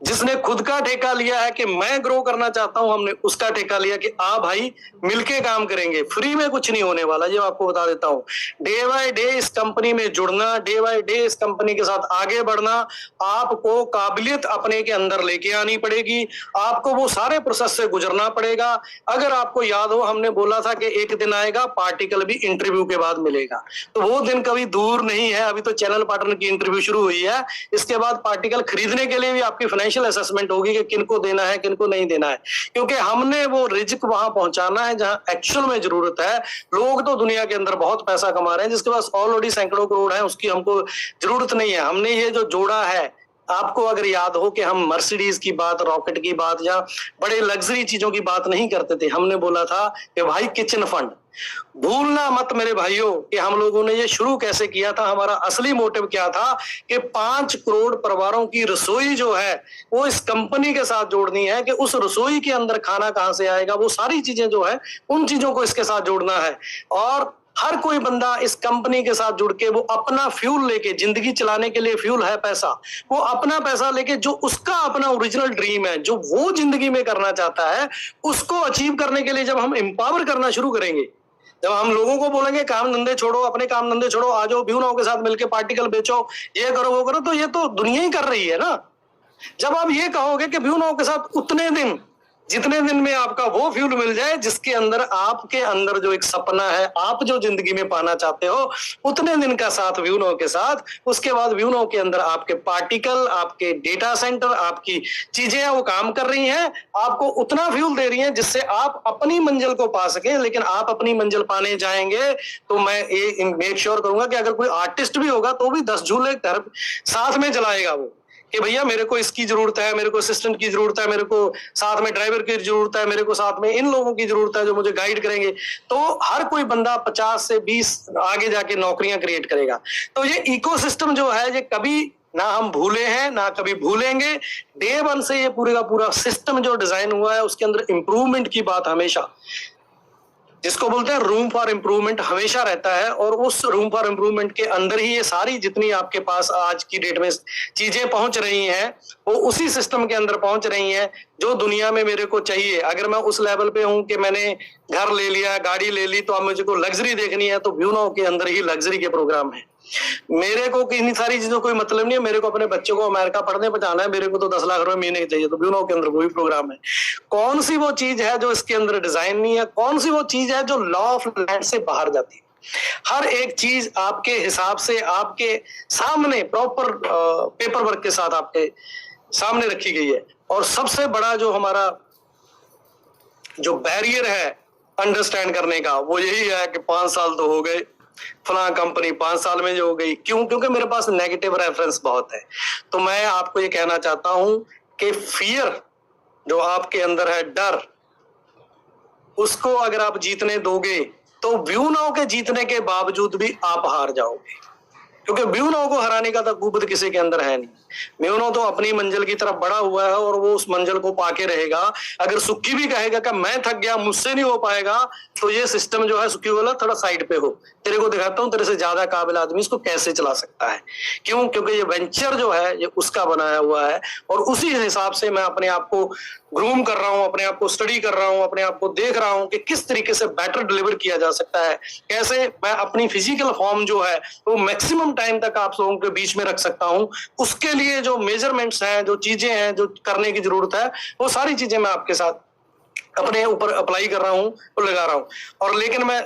जिसने खुद का ठेका लिया है कि मैं ग्रो करना चाहता हूं, हमने उसका ठेका लिया कि आ भाई मिलके काम करेंगे, फ्री में कुछ नहीं होने वाला, ये आपको बता देता हूं। डे बाय डे इस कंपनी में जुड़ना, डे बाय डे इस कंपनी के साथ आगे बढ़ना, आपको काबिलियत अपने के अंदर लेके आनी पड़ेगी, आपको वो सारे प्रोसेस से गुजरना पड़ेगा। अगर आपको याद हो, हमने बोला था कि एक दिन आएगा पार्टिकल भी इंटरव्यू के बाद मिलेगा, तो वो दिन कभी दूर नहीं है। अभी तो चैनल पार्टनर की इंटरव्यू शुरू हुई है, इसके बाद पार्टिकल खरीदने के लिए भी आपकी फाइनेंशियल असेसमेंट होगी कि किनको देना है, किनको नहीं देना है, क्योंकि हमने वो रिज्क वहां पहुंचाना है जहां एक्चुअल में जरूरत है। लोग तो दुनिया के अंदर बहुत पैसा कमा रहे हैं, जिसके पास ऑलरेडी सैकड़ों करोड़ है, उसकी हमको जरूरत नहीं है। हमने ये जो जोड़ा है, आपको अगर याद हो कि हम मर्सिडीज की बात, रॉकेट की बात या बड़े लग्जरी चीजों की बात नहीं करते थे, हमने बोला था कि भाई किचन फंड भूलना मत मेरे भाइयों कि हम लोगों ने ये शुरू कैसे किया था। हमारा असली मोटिव क्या था कि 5 करोड़ परिवारों की रसोई जो है वो इस कंपनी के साथ जोड़नी है, कि उस रसोई के अंदर खाना कहां से आएगा, वो सारी चीजें जो है उन चीजों को इसके साथ जोड़ना है। और हर कोई बंदा इस कंपनी के साथ जुड़ के वो अपना फ्यूल लेके, जिंदगी चलाने के लिए फ्यूल है पैसा, वो अपना पैसा लेके जो उसका अपना ओरिजिनल ड्रीम है, जो वो जिंदगी में करना चाहता है, उसको अचीव करने के लिए जब हम एम्पावर करना शुरू करेंगे, जब हम लोगों को बोलेंगे काम धंधे छोड़ो, अपने काम धंधे छोड़ो, आ जाओ व्यू नाउ के साथ मिलकर पार्टिकल बेचो, ये करो वो करो, तो ये तो दुनिया ही कर रही है ना। जब आप ये कहोगे कि व्यू नाउ के साथ उतने दिन, जितने दिन में आपका वो फ्यूल मिल जाए जिसके अंदर आपके अंदर जो एक सपना है, आप जो जिंदगी में पाना चाहते हो, उतने दिन का साथ व्यू नाउ के साथ, उसके बाद व्यू नाउ के अंदर आपके पार्टिकल, आपके डेटा सेंटर, आपकी चीजें वो काम कर रही हैं, आपको उतना फ्यूल दे रही हैं जिससे आप अपनी मंजिल को पा सकें। लेकिन आप अपनी मंजिल पाने जाएंगे तो मैं ये मेक श्योर करूंगा कि अगर कोई आर्टिस्ट भी होगा तो भी 10 झूले घर साथ में जलाएगा वो, कि भैया मेरे को इसकी जरूरत है, मेरे को असिस्टेंट की जरूरत है, मेरे को साथ में ड्राइवर की जरूरत है, मेरे को साथ में इन लोगों की जरूरत है जो मुझे गाइड करेंगे। तो हर कोई बंदा 50 से 20 आगे जाके नौकरियां क्रिएट करेगा। तो ये इकोसिस्टम जो है, ये कभी ना हम भूले हैं ना कभी भूलेंगे। डे वन से ये पूरे का पूरा सिस्टम जो डिजाइन हुआ है उसके अंदर इंप्रूवमेंट की बात हमेशा, जिसको बोलते हैं रूम फॉर इम्प्रूवमेंट, हमेशा रहता है। और उस रूम फॉर इम्प्रूवमेंट के अंदर ही ये सारी जितनी आपके पास आज की डेट में चीजें पहुंच रही हैं वो उसी सिस्टम के अंदर पहुंच रही हैं जो दुनिया में मेरे को चाहिए। अगर मैं उस लेवल पे हूं कि मैंने घर ले लिया, गाड़ी ले ली, तो अब मुझे को लग्जरी देखनी है तो व्यू नाउ के अंदर ही लग्जरी के प्रोग्राम है। मेरे को इन सारी चीजों कोई मतलब नहीं है, मेरे को अपने बच्चों को अमेरिका पढ़ने पहुंचाना है, मेरे को तो 10 लाख रुपए महीने चाहिए, तो व्यू नाउ के अंदर वही प्रोग्राम है। कौन सी वो चीज है जो इसके अंदर डिजाइन नहीं है, कौन सी वो चीज है जो लॉ ऑफ लैंड से बाहर जाती है। हर एक चीज आपके हिसाब से आपके सामने प्रॉपर पेपर वर्क के साथ आपके सामने रखी गई है। और सबसे बड़ा जो हमारा जो बैरियर है अंडरस्टैंड करने का वो यही है कि 5 साल तो हो गए, फला कंपनी 5 साल में जो हो गई। क्यों? क्योंकि मेरे पास नेगेटिव रेफरेंस बहुत है। तो मैं आपको ये कहना चाहता हूं कि फियर जो आपके अंदर है, डर, उसको अगर आप जीतने दोगे तो व्यू नाउ के जीतने के बावजूद भी आप हार जाओगे, क्योंकि व्यू नाउ को हराने का तो कुबत किसी के अंदर है नहीं। व्यू नाउ तो अपनी मंजिल की तरफ बढ़ा हुआ है और वो उस मंजिल को पाके रहेगा। अगर सुक्की भी कहेगा कि मैं थक गया, मुझसे नहीं हो पाएगा, तो ये सिस्टम जो है सुक्की वाला थोड़ा साइड पे हो, तेरे को दिखाता हूं तेरे से ज्यादा काबिल आदमी इसको कैसे चला सकता है। क्यों? क्योंकि ये वेंचर जो है ये उसका बनाया हुआ है और उसी हिसाब से मैं अपने आप को ग्रूम कर रहा हूं, अपने आप को स्टडी कर रहा हूं, अपने आप को देख रहा हूं कि किस तरीके से बेटर डिलीवर किया जा सकता है, कैसे मैं अपनी फिजिकल फॉर्म जो है वो मैक्सिमम टाइम तक आप लोगों के बीच में रख सकता हूं। उसके लिए जो मेजरमेंट्स हैं, जो चीजें हैं, जो करने की जरूरत है, वो सारी चीजें मैं आपके साथ अपने ऊपर अप्लाई कर रहा हूं और लगा रहा हूं। और लेकिन मैं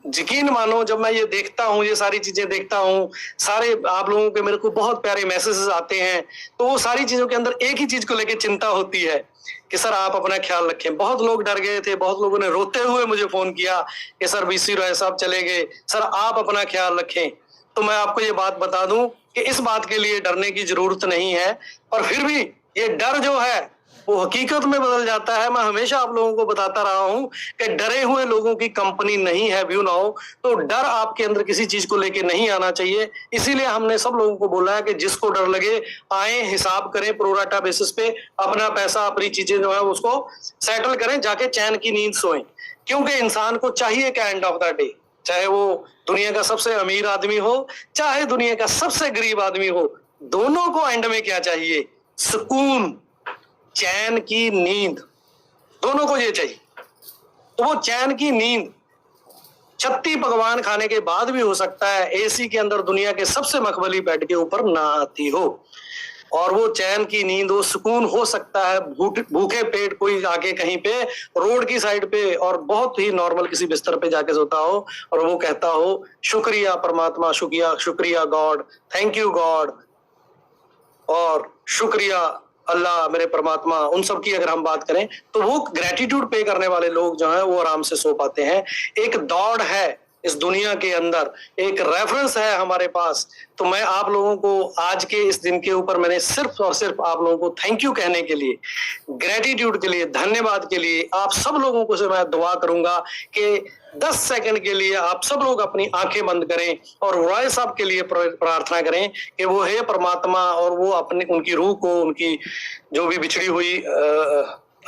यकीन मानो, जब मैं ये देखता हूँ, ये सारी चीजें देखता हूँ, सारे आप लोगों के मेरे को बहुत प्यारे मैसेजेस आते हैं, तो वो सारी चीजों के अंदर एक ही चीज को लेकर चिंता होती है कि सर आप अपना ख्याल रखें। बहुत लोग डर गए थे, बहुत लोगों ने रोते हुए मुझे फोन किया कि सर बीसी रॉय साहब चले गए, सर आप अपना ख्याल रखें। तो मैं आपको ये बात बता दूं कि इस बात के लिए डरने की जरूरत नहीं है, पर फिर भी ये डर जो है वो हकीकत में बदल जाता है। मैं हमेशा आप लोगों को बताता रहा हूं कि डरे हुए लोगों की कंपनी नहीं है व्यू नाउ। तो डर आपके अंदर किसी चीज को लेके नहीं आना चाहिए। इसीलिए हमने सब लोगों को बोला है कि जिसको डर लगे आए, हिसाब करें प्रोराटा बेसिस पे, अपना पैसा अपनी चीजें जो है उसको सेटल करें, जाके चैन की नींद सोएं। क्योंकि इंसान को चाहिए कि एंड ऑफ द डे, चाहे वो दुनिया का सबसे अमीर आदमी हो, चाहे दुनिया का सबसे गरीब आदमी हो, दोनों को एंड में क्या चाहिए? सुकून, चैन की नींद, दोनों को ये चाहिए। तो वो चैन की नींद 36 पकवान खाने के बाद भी हो सकता है एसी के अंदर दुनिया के सबसे मखमली बेड के ऊपर ना आती हो। और वो चैन की नींद, वो सुकून हो सकता है भूखे पेट कोई आके कहीं पे रोड की साइड पे और बहुत ही नॉर्मल किसी बिस्तर पे जाके सोता हो और वो कहता हो शुक्रिया परमात्मा, शुक्रिया शुक्रिया गॉड, थैंक यू गॉड, और शुक्रिया अल्लाह मेरे परमात्मा, उन सब की अगर हम बात करें तो वो ग्रेटिट्यूड पे करने वाले लोग जो हैं वो आराम से सो पाते हैं। एक दौड़ है इस दुनिया के अंदर, एक रेफरेंस है हमारे पास। तो मैं आप लोगों को आज के इस दिन के ऊपर मैंने सिर्फ और सिर्फ आप लोगों को थैंक यू कहने के लिए, ग्रेटिट्यूड के लिए, धन्यवाद के लिए आप सब लोगों को से मैं दुआ करूंगा कि 10 सेकंड के लिए आप सब लोग अपनी आंखें बंद करें और रॉय साहब के लिए प्रार्थना करें कि वो हे परमात्मा, और वो अपने उनकी रूह को, उनकी जो भी बिछड़ी हुई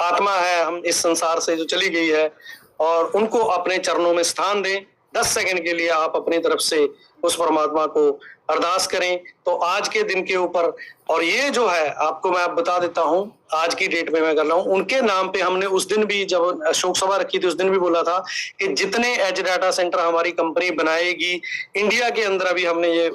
आत्मा है हम इस संसार से जो चली गई है, और उनको अपने चरणों में स्थान दें। 10 सेकंड के लिए आप अपनी तरफ से उस परमात्मा को अरदास करें। तो आज के दिन के ऊपर, और ये जो है आपको मैं बता देता हूं, आज की डेट में मैं कर रहा हूं, उनके नाम पे हमने उस दिन भी जब शोक सभा रखी थी उस दिन भी बोला था कि जितने एज डाटा सेंटर हमारी कंपनी बनाएगी इंडिया के अंदर, अभी हमने ये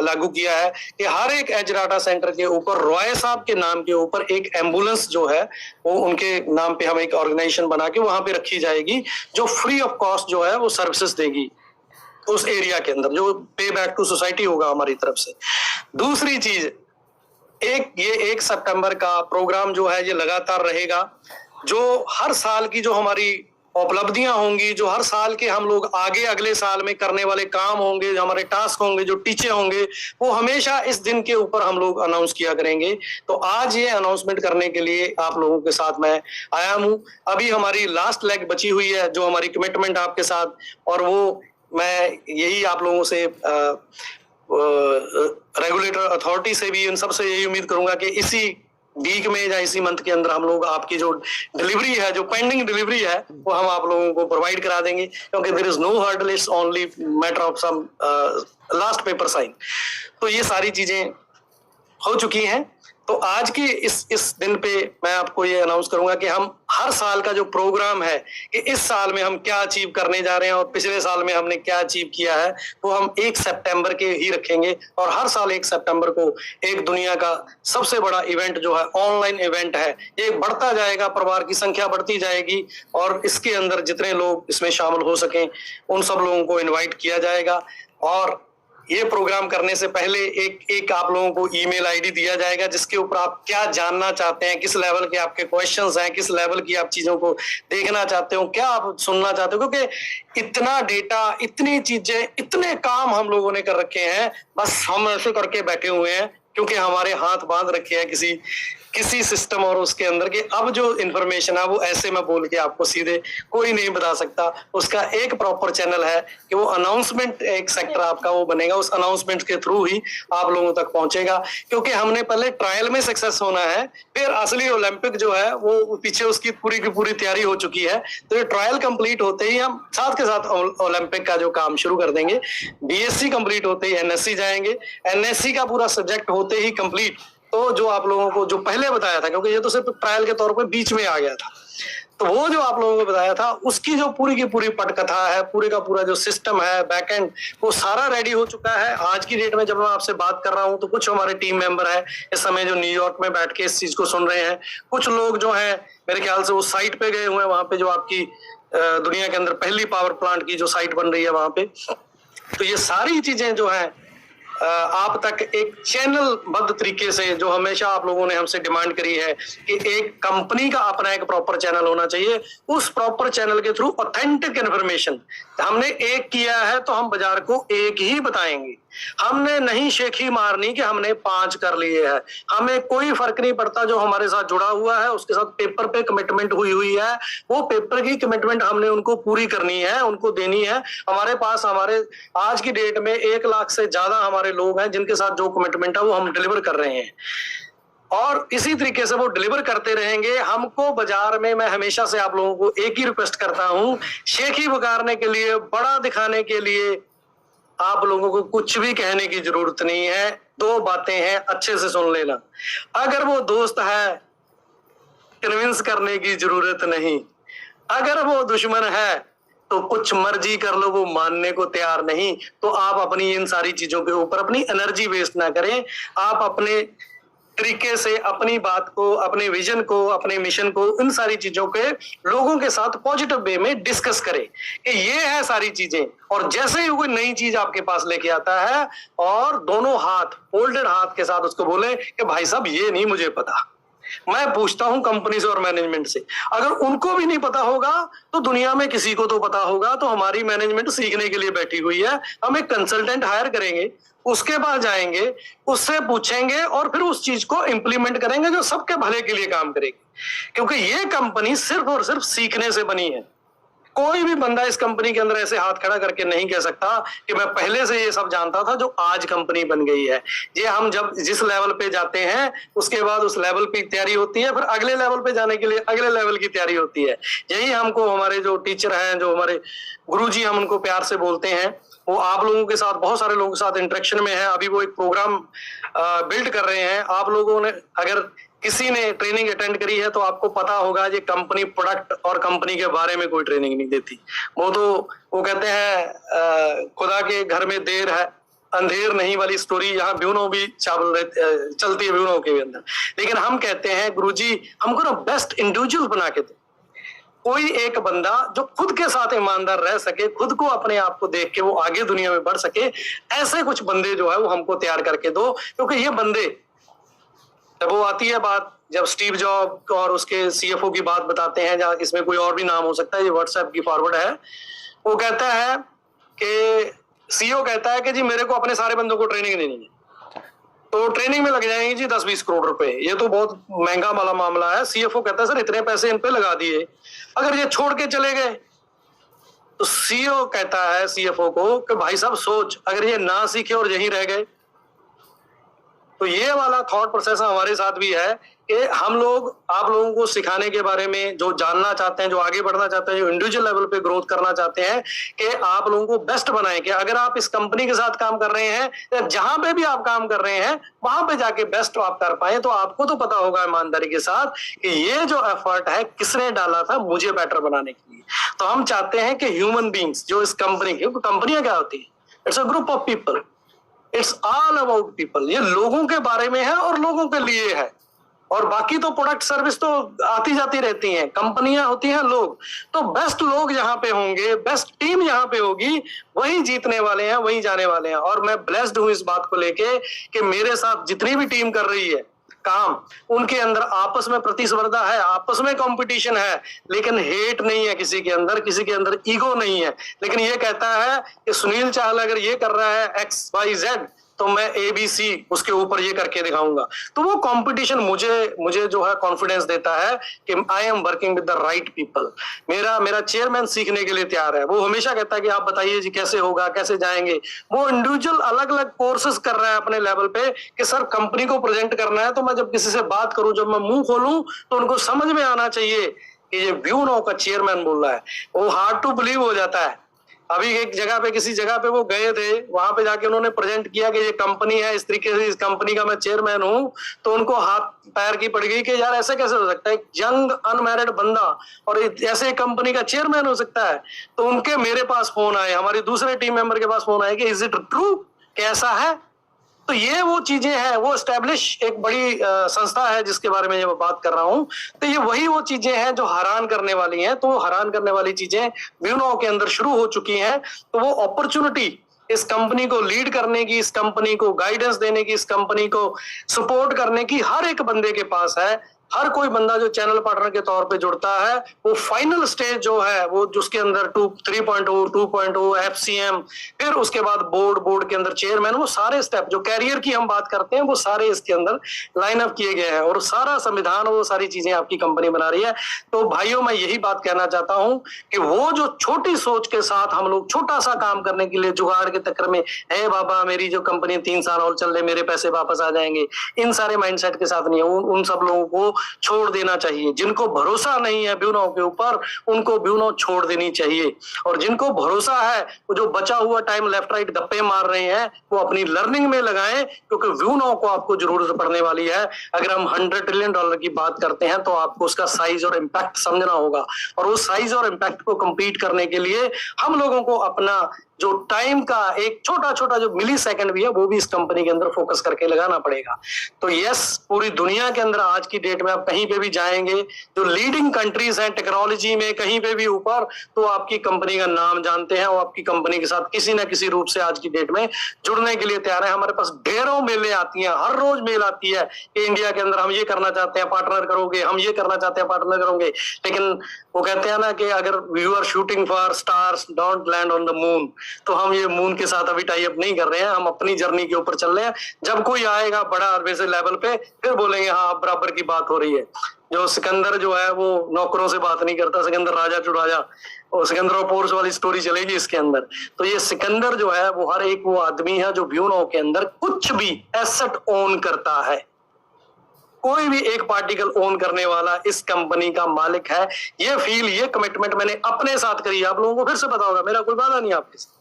लागू किया है कि हर एक एज डाटा सेंटर के ऊपर रॉय साहब के नाम के ऊपर एक एम्बुलेंस जो है वो उनके नाम पे हम एक ऑर्गेनाइजेशन बना के वहां पे रखी जाएगी, जो फ्री ऑफ कॉस्ट जो है वो सर्विसेज देगी उस एरिया के अंदर, जो पे बैक टू सोसाइटी होगा हमारी तरफ से। दूसरी चीज, ये 1 सितंबर का प्रोग्राम जो है ये लगातार रहेगा। जो हर साल की जो हमारी उपलब्धियां होंगी, जो हर साल के हम लोग आगे अगले साल में करने वाले काम होंगे, जो हमारे टास्क होंगे, जो टीचे होंगे, वो हमेशा इस दिन के ऊपर हम लोग अनाउंस किया करेंगे। तो आज ये अनाउंसमेंट करने के लिए आप लोगों के साथ मैं आया हूं। अभी हमारी लास्ट लेग बची हुई है, जो हमारी कमिटमेंट आपके साथ, और वो मैं यही आप लोगों से रेगुलेटर अथॉरिटी से भी, इन सब से यही उम्मीद करूंगा कि इसी वीक में या इसी मंथ के अंदर हम लोग आपकी जो डिलीवरी है, जो पेंडिंग डिलीवरी है, वो हम आप लोगों को प्रोवाइड करा देंगे, क्योंकि there is no hurdle, it's only matter of some last paper sign. तो ये सारी चीजें हो चुकी हैं। तो आज की इस दिन पे मैं आपको ये अनाउंस करूंगा कि हम हर साल का जो प्रोग्राम है कि इस साल में हम क्या अचीव करने जा रहे हैं और पिछले साल में हमने क्या अचीव किया है, वो हम 1 सितंबर के ही रखेंगे। और हर साल 1 सितंबर को एक दुनिया का सबसे बड़ा इवेंट जो है, ऑनलाइन इवेंट है, ये बढ़ता जाएगा, परिवार की संख्या बढ़ती जाएगी, और इसके अंदर जितने लोग इसमें शामिल हो सकें उन सब लोगों को इन्वाइट किया जाएगा। और ये प्रोग्राम करने से पहले एक आप लोगों को ईमेल आईडी दिया जाएगा, जिसके ऊपर आप क्या जानना चाहते हैं, किस लेवल के आपके क्वेश्चंस हैं, किस लेवल की आप चीजों को देखना चाहते हो, क्या आप सुनना चाहते हो, क्योंकि इतना डेटा, इतनी चीजें, इतने काम हम लोगों ने कर रखे हैं, बस हम ऐसे करके बैठे हुए हैं क्योंकि हमारे हाथ बांध रखे हैं किसी सिस्टम और उसके अंदर के। अब जो इन्फॉर्मेशन है वो ऐसे में बोल के आपको सीधे कोई नहीं बता सकता। उसका एक प्रॉपर चैनल है कि वो अनाउंसमेंट, एक सेक्टर आपका वो बनेगा, उस अनाउंसमेंट के थ्रू ही आप लोगों तक पहुंचेगा। क्योंकि हमने पहले ट्रायल में सक्सेस होना है, फिर असली ओलंपिक जो है वो पीछे उसकी पूरी की पूरी तैयारी हो चुकी है। तो ये ट्रायल कंप्लीट होते ही हम साथ के साथ ओलंपिक का जो काम शुरू कर देंगे। बीएससी कंप्लीट होते ही एनएससी जाएंगे, एनएससी का पूरा सब्जेक्ट होते ही कंप्लीट, तो जो आप लोगों को जो पहले बताया था, क्योंकि ये तो सिर्फ ट्रायल के तौर पे बीच में आ गया था, तो वो जो आप लोगों को बताया था उसकी जो पूरी की पूरी पटकथा है, पूरे का पूरा जो सिस्टम है बैकएंड, वो सारा रेडी हो चुका है। आज की डेट में जब मैं आपसे बात कर रहा हूं तो कुछ हमारे टीम मेंबर है इस समय जो न्यूयॉर्क में बैठ के इस चीज को सुन रहे हैं, कुछ लोग जो हैं मेरे ख्याल से वो साइट पे गए हुए हैं, वहां पे जो आपकी दुनिया के अंदर पहली पावर प्लांट की जो साइट बन रही है वहां पे। तो ये सारी चीजें जो है आप तक एक चैनल बद्ध तरीके से, जो हमेशा आप लोगों ने हमसे डिमांड करी है कि एक कंपनी का अपना एक प्रॉपर चैनल होना चाहिए, उस प्रॉपर चैनल के थ्रू ऑथेंटिक इन्फॉर्मेशन हमने एक किया है तो हम बाजार को एक ही बताएंगे। हमने नहीं शेखी मारनी कि हमने 5 कर लिए हैं, हमें कोई फर्क नहीं पड़ता। जो हमारे साथ जुड़ा हुआ है उसके साथ पेपर पे कमिटमेंट हुई है, वो पेपर की कमिटमेंट हमने उनको पूरी करनी है, उनको देनी है। हमारे पास हमारे आज की डेट में 1 लाख से ज्यादा हमारे लोग हैं जिनके साथ जो कमिटमेंट है वो हम डिलीवर कर रहे हैं, और इसी तरीके से वो डिलीवर करते रहेंगे। हमको बाजार में, मैं हमेशा से आप लोगों को एक ही रिक्वेस्ट करता हूं, शेखी पुकारने के लिए, बड़ा दिखाने के लिए आप लोगों को कुछ भी कहने की जरूरत नहीं है। 2 बातें हैं, अच्छे से सुन लेना। अगर वो दोस्त है, कन्विंस करने की जरूरत नहीं। अगर वो दुश्मन है तो कुछ मर्जी कर लो, वो मानने को तैयार नहीं। तो आप अपनी इन सारी चीजों के ऊपर अपनी एनर्जी वेस्ट ना करें। आप अपने तरीके से अपनी बात को, अपने विजन को, अपने मिशन को, इन सारी चीजों के लोगों के साथ पॉजिटिव वे में डिस्कस करें कि ये है सारी चीजें। और जैसे ही कोई नई चीज आपके पास लेके आता है, और दोनों हाथ, फोल्डेड हाथ के साथ उसको बोले कि भाई साहब ये नहीं मुझे पता। मैं पूछता हूं कंपनी से और मैनेजमेंट से, अगर उनको भी नहीं पता होगा तो दुनिया में किसी को तो पता होगा। तो हमारी मैनेजमेंट सीखने के लिए बैठी हुई है। हम एक कंसल्टेंट हायर करेंगे, उसके पास जाएंगे, उससे पूछेंगे और फिर उस चीज को इंप्लीमेंट करेंगे जो सबके भले के लिए काम करेगी। क्योंकि ये कंपनी सिर्फ और सिर्फ सीखने से बनी है। कोई भी बंदा इस कंपनी के अंदर ऐसे हाथ खड़ा करके नहीं कह सकता कि मैं पहले से ये सब जानता था जो आज कंपनी बन गई है। ये हम जब जिस लेवल पे जाते हैं उसके बाद उस लेवल पे तैयारी होती है, फिर अगले लेवल पे जाने के लिए अगले लेवल की तैयारी होती है। यही हमको हमारे जो टीचर हैं, जो हमारे गुरुजी हम उनको प्यार से बोलते हैं वो आप लोगों के साथ, बहुत सारे लोगों के साथ इंटरेक्शन में है। अभी वो एक प्रोग्राम बिल्ड कर रहे हैं। आप लोगों ने अगर किसी ने ट्रेनिंग अटेंड करी है तो आपको पता होगा ये कंपनी प्रोडक्ट और कंपनी के बारे में कोई ट्रेनिंग नहीं देती। वो कहते हैं खुदा के घर में देर है अंधेर नहीं वाली स्टोरी यहाँ ब्यूनो भी चलती है ब्यूनो के अंदर। लेकिन हम कहते हैं गुरुजी हमको ना बेस्ट इंडिविजुअल बना के दो, कोई एक बंदा जो खुद के साथ ईमानदार रह सके, खुद को अपने आप को देख के वो आगे दुनिया में बढ़ सके, ऐसे कुछ बंदे जो है वो हमको तैयार करके दो। क्योंकि ये बंदे, जब वो आती है बात, जब स्टीव जॉब और उसके सीएफओ की बात बताते हैं, जहां इसमें कोई और भी नाम हो सकता है, ये व्हाट्सएप की फॉरवर्ड है, वो कहता है कि सीईओ कहता है कि जी मेरे को अपने सारे बंदों को ट्रेनिंग देनी है, तो ट्रेनिंग में लग जाएंगे जी 10-20 करोड़ रुपए, ये तो बहुत महंगा वाला मामला है। सीएफओ कहता है सर इतने पैसे इन पे लगा दिए, अगर ये छोड़ के चले गए, तो सीईओ कहता है सीएफओ को कि भाई साहब सोच, अगर ये ना सीखे और यहीं रह गए। तो ये वाला थॉट प्रोसेस हमारे साथ भी है कि हम लोग आप लोगों को सिखाने के बारे में, जो जानना चाहते हैं, जो आगे बढ़ना चाहते हैं, जो इंडिविजुअल लेवल पे ग्रोथ करना चाहते हैं, कि आप लोगों को बेस्ट बनाएं। कि अगर आप इस कंपनी के साथ काम कर रहे हैं या जहां पे भी आप काम कर रहे हैं वहां पे जाके बेस्ट आप कर पाए, तो आपको तो पता होगा ईमानदारी के साथ कि ये जो एफर्ट है किसने डाला था मुझे बेटर बनाने के लिए। तो हम चाहते हैं कि ह्यूमन बींग्स जो इस कंपनी की, कंपनियां क्या होती है, it's a group of people, it's all about people. ये लोगों के बारे में है और लोगों के लिए है, और बाकी तो प्रोडक्ट सर्विस तो आती जाती रहती हैं, कंपनियां होती हैं, लोग। तो बेस्ट लोग यहाँ पे होंगे, बेस्ट टीम यहाँ पे होगी, वही जीतने वाले हैं, वही जाने वाले हैं। और मैं ब्लेस्ड हूं इस बात को लेके कि मेरे साथ जितनी भी टीम कर रही है काम, उनके अंदर आपस में प्रतिस्पर्धा है, आपस में कंपटीशन है, लेकिन हेट नहीं है किसी के अंदर, किसी के अंदर ईगो नहीं है। लेकिन ये कहता है कि सुनील चाहल अगर ये कर रहा है XYZ, तो मैं ABC उसके ऊपर ये करके दिखाऊंगा। तो वो कंपटीशन मुझे जो है कॉन्फिडेंस देता है कि I am working with the right people. मेरा चेयरमैन सीखने के लिए तैयार है। वो हमेशा कहता है कि आप बताइए जी कैसे होगा, कैसे जाएंगे। वो इंडिविजुअल अलग अलग कोर्सेज कर रहा है अपने लेवल पे कि सर कंपनी को प्रेजेंट करना है, तो मैं जब किसी से बात करूं, जब मैं मुंह खोलूं, तो उनको समझ में आना चाहिए कि ये ब्यूनो का चेयरमैन बोल रहा है। वो हार्ड टू बिलीव हो जाता है। अभी एक जगह पे, किसी जगह पे वो गए थे, वहां पे जाके उन्होंने प्रेजेंट किया कि ये कंपनी है, इस तरीके से इस कंपनी का मैं चेयरमैन हूं, तो उनको हाथ पैर की पड़ गई कि यार ऐसे कैसे हो सकता है, एक यंग अनमैरिड बंदा और ऐसे कंपनी का चेयरमैन हो सकता है। तो उनके मेरे पास फोन आए, हमारे दूसरे टीम मेंबर के पास फोन आए कि इज इट ट्रू, कैसा है। तो ये वो चीजें हैं, वो एस्टेब्लिश एक बड़ी संस्था है जिसके बारे में मैं बात कर रहा हूं। तो ये वही वो चीजें हैं जो हैरान करने वाली हैं। तो हैरान करने वाली चीजें ब्यूनो के अंदर शुरू हो चुकी हैं। तो वो अपॉर्चुनिटी इस कंपनी को लीड करने की, इस कंपनी को गाइडेंस देने की, इस कंपनी को सपोर्ट करने की हर एक बंदे के पास है। हर कोई बंदा जो चैनल पार्टनर के तौर पे जुड़ता है, वो फाइनल स्टेज जो है, वो जिसके अंदर 3.0, 2.0, FCM, फिर उसके बाद बोर्ड के अंदर चेयरमैन, वो सारे स्टेप जो कैरियर की हम बात करते हैं, वो सारे इसके अंदर लाइन अप किए गए हैं। और सारा संविधान, वो सारी चीजें आपकी कंपनी बना रही है। तो भाइयों, मैं यही बात कहना चाहता हूं कि वो जो छोटी सोच के साथ हम लोग छोटा सा काम करने के लिए जुगाड़ के चक्कर में, है बाबा मेरी जो कंपनी 3 साल और चल रहे, मेरे पैसे वापस आ जाएंगे, इन सारे माइंडसेट के साथ नहीं है। उन सब लोगों को छोड़ देना चाहिए। जिनको भरोसा नहीं है ब्यूनो के ऊपर, उनको ब्यूनो छोड़ देनी चाहिए। और जिनको भरोसा है, वो जो बचा हुआ टाइम लेफ्ट राइट गप्पे मार रहे हैं, वो अपनी लर्निंग में लगाएं, क्योंकि ब्यूनो को आपको जरूरत पड़ने वाली है। अगर हम $100 ट्रिलियन की बात करते हैं, तो आपको उसका साइज और इम्पैक्ट समझना होगा। और उस साइज और इम्पैक्ट को कंप्लीट करने के लिए हम लोगों को अपना जो टाइम का एक छोटा छोटा जो मिली सेकंड भी है, वो भी इस कंपनी के अंदर फोकस करके लगाना पड़ेगा। तो यस, पूरी दुनिया के अंदर आज की डेट में आप कहीं पे भी जाएंगे, जो लीडिंग कंट्रीज हैं टेक्नोलॉजी में, कहीं पे भी ऊपर, तो आपकी कंपनी का नाम जानते हैं, और आपकी कंपनी के साथ किसी ना किसी रूप से आज की डेट में जुड़ने के लिए तैयार है। हमारे पास ढेरों मेलें आती हैं, हर रोज मेल आती है कि इंडिया के अंदर हम ये करना चाहते हैं, पार्टनर करोगे, हम ये करना चाहते हैं, पार्टनर करोगे। लेकिन वो कहते हैं ना कि अगर you are shooting for stars, don't land on the moon. तो हम ये मून के साथ अभी टाई अप नहीं कर रहे हैं, हम अपनी जर्नी के ऊपर चल रहे हैं। जब कोई आएगा बड़ा वैसे लेवल पे, फिर बोलेंगे हाँ बराबर की बात हो रही है। जो सिकंदर जो है वो नौकरों से बात नहीं करता, सिकंदर राजा चुराजा, और सिकंदर और पोर्स वाली स्टोरी चलेगी इसके अंदर। तो ये सिकंदर जो है वो हर एक वो आदमी है जो ब्यूनो के अंदर कुछ भी एसेट ओन करता है। कोई भी एक पार्टिकल ओन करने वाला इस कंपनी का मालिक है। ये फील, ये कमिटमेंट मैंने अपने साथ करी, आप लोगों को फिर से पता होगा, मेरा कोई वादा नहीं आपके साथ।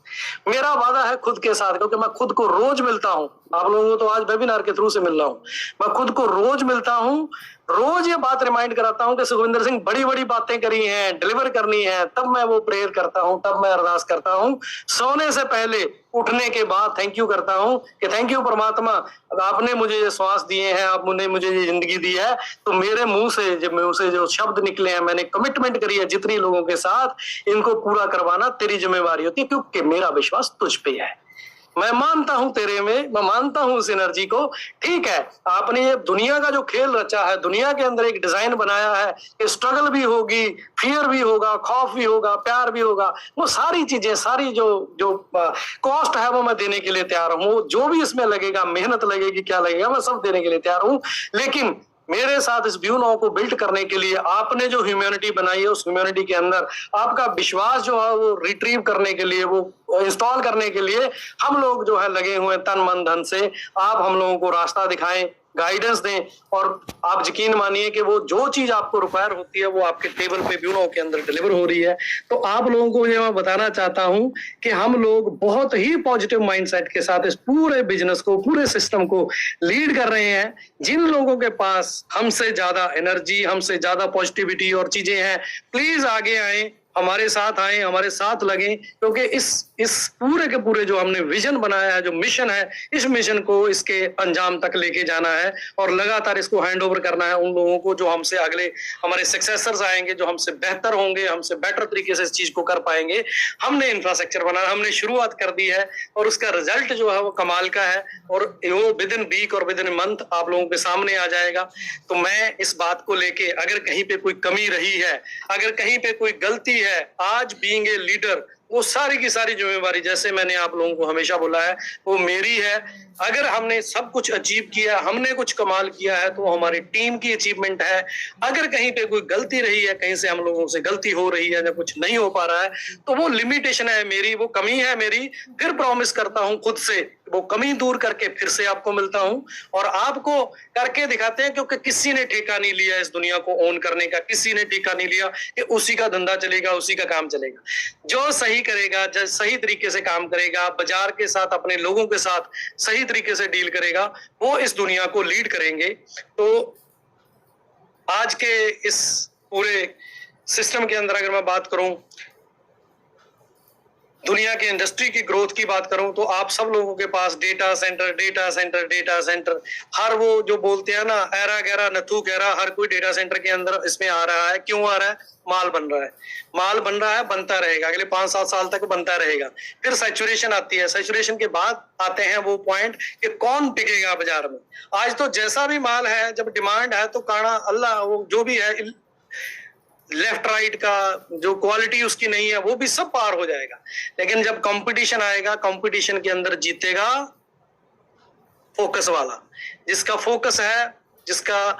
मेरा वादा है खुद के साथ, क्योंकि मैं खुद को रोज मिलता हूं, आप लोगों को तो आज वेबिनार के थ्रू से मिल रहा हूं, मैं खुद को रोज मिलता हूं, रोज ये बात रिमाइंड कराता हूं कि सुखविंदर सिंह बड़ी बड़ी बातें करी हैं, डिलीवर करनी है, तब मैं वो प्रेयर करता हूं, तब मैं अरदास करता हूं। सोने से पहले, उठने के बाद थैंक यू करता हूं कि थैंक यू परमात्मा, आपने मुझे ये श्वास दिए हैं, आपने मुझे ये जिंदगी दी है, तो मेरे मुंह से जो शब्द निकले हैं, मैंने कमिटमेंट करी है जितनी लोगों के साथ, इनको पूरा करवाना तेरी जिम्मेवारी होती है, क्योंकि मेरा विश्वास तुझ पे है, मैं मानता हूं तेरे में, मैं मानता हूं उस एनर्जी को। ठीक है, आपने ये दुनिया का जो खेल रचा है, दुनिया के अंदर एक डिजाइन बनाया है कि स्ट्रगल भी होगी, फियर भी होगा, खौफ भी होगा, प्यार भी होगा, वो सारी चीजें, सारी जो जो कॉस्ट है वो मैं देने के लिए तैयार हूं, जो भी इसमें लगेगा, मेहनत लगेगी, क्या लगेगा, मैं सब देने के लिए तैयार हूं। लेकिन मेरे साथ इस व्यू नाउ को बिल्ड करने के लिए आपने जो ह्यूमैनिटी बनाई है, उस ह्यूमैनिटी के अंदर आपका विश्वास जो है वो रिट्रीव करने के लिए, वो इंस्टॉल करने के लिए हम लोग जो है लगे हुए तन मन धन से। आप हम लोगों को रास्ता दिखाएं, गाइडेंस दें, और आप यकीन मानिए कि वो जो चीज आपको रिक्वायर होती है वो आपके टेबल पे व्यू नाउ के अंदर डिलीवर हो रही है। तो आप लोगों को ये मैं बताना चाहता हूं कि हम लोग बहुत ही पॉजिटिव माइंडसेट के साथ इस पूरे बिजनेस को, पूरे सिस्टम को लीड कर रहे हैं। जिन लोगों के पास हमसे ज्यादा एनर्जी, हमसे ज्यादा पॉजिटिविटी और चीजें हैं, प्लीज आगे आए, हमारे साथ आए, हमारे साथ लगे, क्योंकि इस पूरे के पूरे जो हमने विजन बनाया है, जो मिशन है, इस मिशन को इसके अंजाम तक लेके जाना है और लगातार इसको हैंड ओवर करना है उन लोगों को जो हमसे अगले हमारे सक्सेसर्स आएंगे, जो हमसे बेहतर होंगे, हमसे बेटर तरीके से इस चीज को कर पाएंगे। हमने इंफ्रास्ट्रक्चर बनाना, हमने शुरुआत कर दी है और उसका रिजल्ट जो है वो कमाल का है, और वो विद इन वीक और विद इन मंथ आप लोगों के सामने आ जाएगा। तो मैं इस बात को लेके, अगर कहीं पे कोई कमी रही है, अगर कहीं पे कोई गलती है, आज बीइंग ए लीडर, वो सारी की सारी जिम्मेवारी, जैसे मैंने आप लोगों को हमेशा बोला है, वो मेरी है। अगर हमने सब कुछ अचीव किया, हमने कुछ कमाल किया है, तो वो हमारी टीम की अचीवमेंट है। अगर कहीं पे कोई गलती रही है, कहीं से हम लोगों से गलती हो रही है या कुछ नहीं हो पा रहा है, तो वो लिमिटेशन है मेरी, वो कमी है मेरी। फिर प्रॉमिस करता हूं खुद से, वो कमी दूर करके फिर से आपको मिलता हूं और आपको करके दिखाते हैं, क्योंकि किसी ने ठेका नहीं लिया इस दुनिया को ओन करने का, किसी ने ठेका नहीं लिया कि उसी का धंधा चलेगा, उसी का काम चलेगा। जो सही करेगा, जो सही तरीके से काम करेगा, बाजार के साथ, अपने लोगों के साथ सही तरीके से डील करेगा, वो इस दुनिया को लीड करेंगे। तो आज के इस पूरे सिस्टम के अंदर अगर मैं बात करूं, दुनिया की इंडस्ट्री की ग्रोथ की बात करूं, तो आप सब लोगों के पास data centre, data centre, data centre, हर वो जो बोलते हैं ना, एरा गहरा नथु गहरा, हर कोई डेटा सेंटर के अंदर इसमें आ रहा है। क्यों आ रहा है? माल बन रहा है, माल बन रहा है, बनता रहेगा, अगले 5-7 साल तक बनता रहेगा। फिर सैचुरेशन आती है, सैचुरेशन के बाद आते हैं वो पॉइंट कि कौन टिकेगा बाजार में। आज तो जैसा भी माल है, जब डिमांड है तो काना अल्लाह, वो जो भी है लेफ्ट राइट का जो क्वालिटी उसकी नहीं है, वो भी सब पार हो जाएगा। लेकिन जब कंपटीशन आएगा, कंपटीशन के अंदर जीतेगा फोकस वाला, जिसका फोकस है, जिसका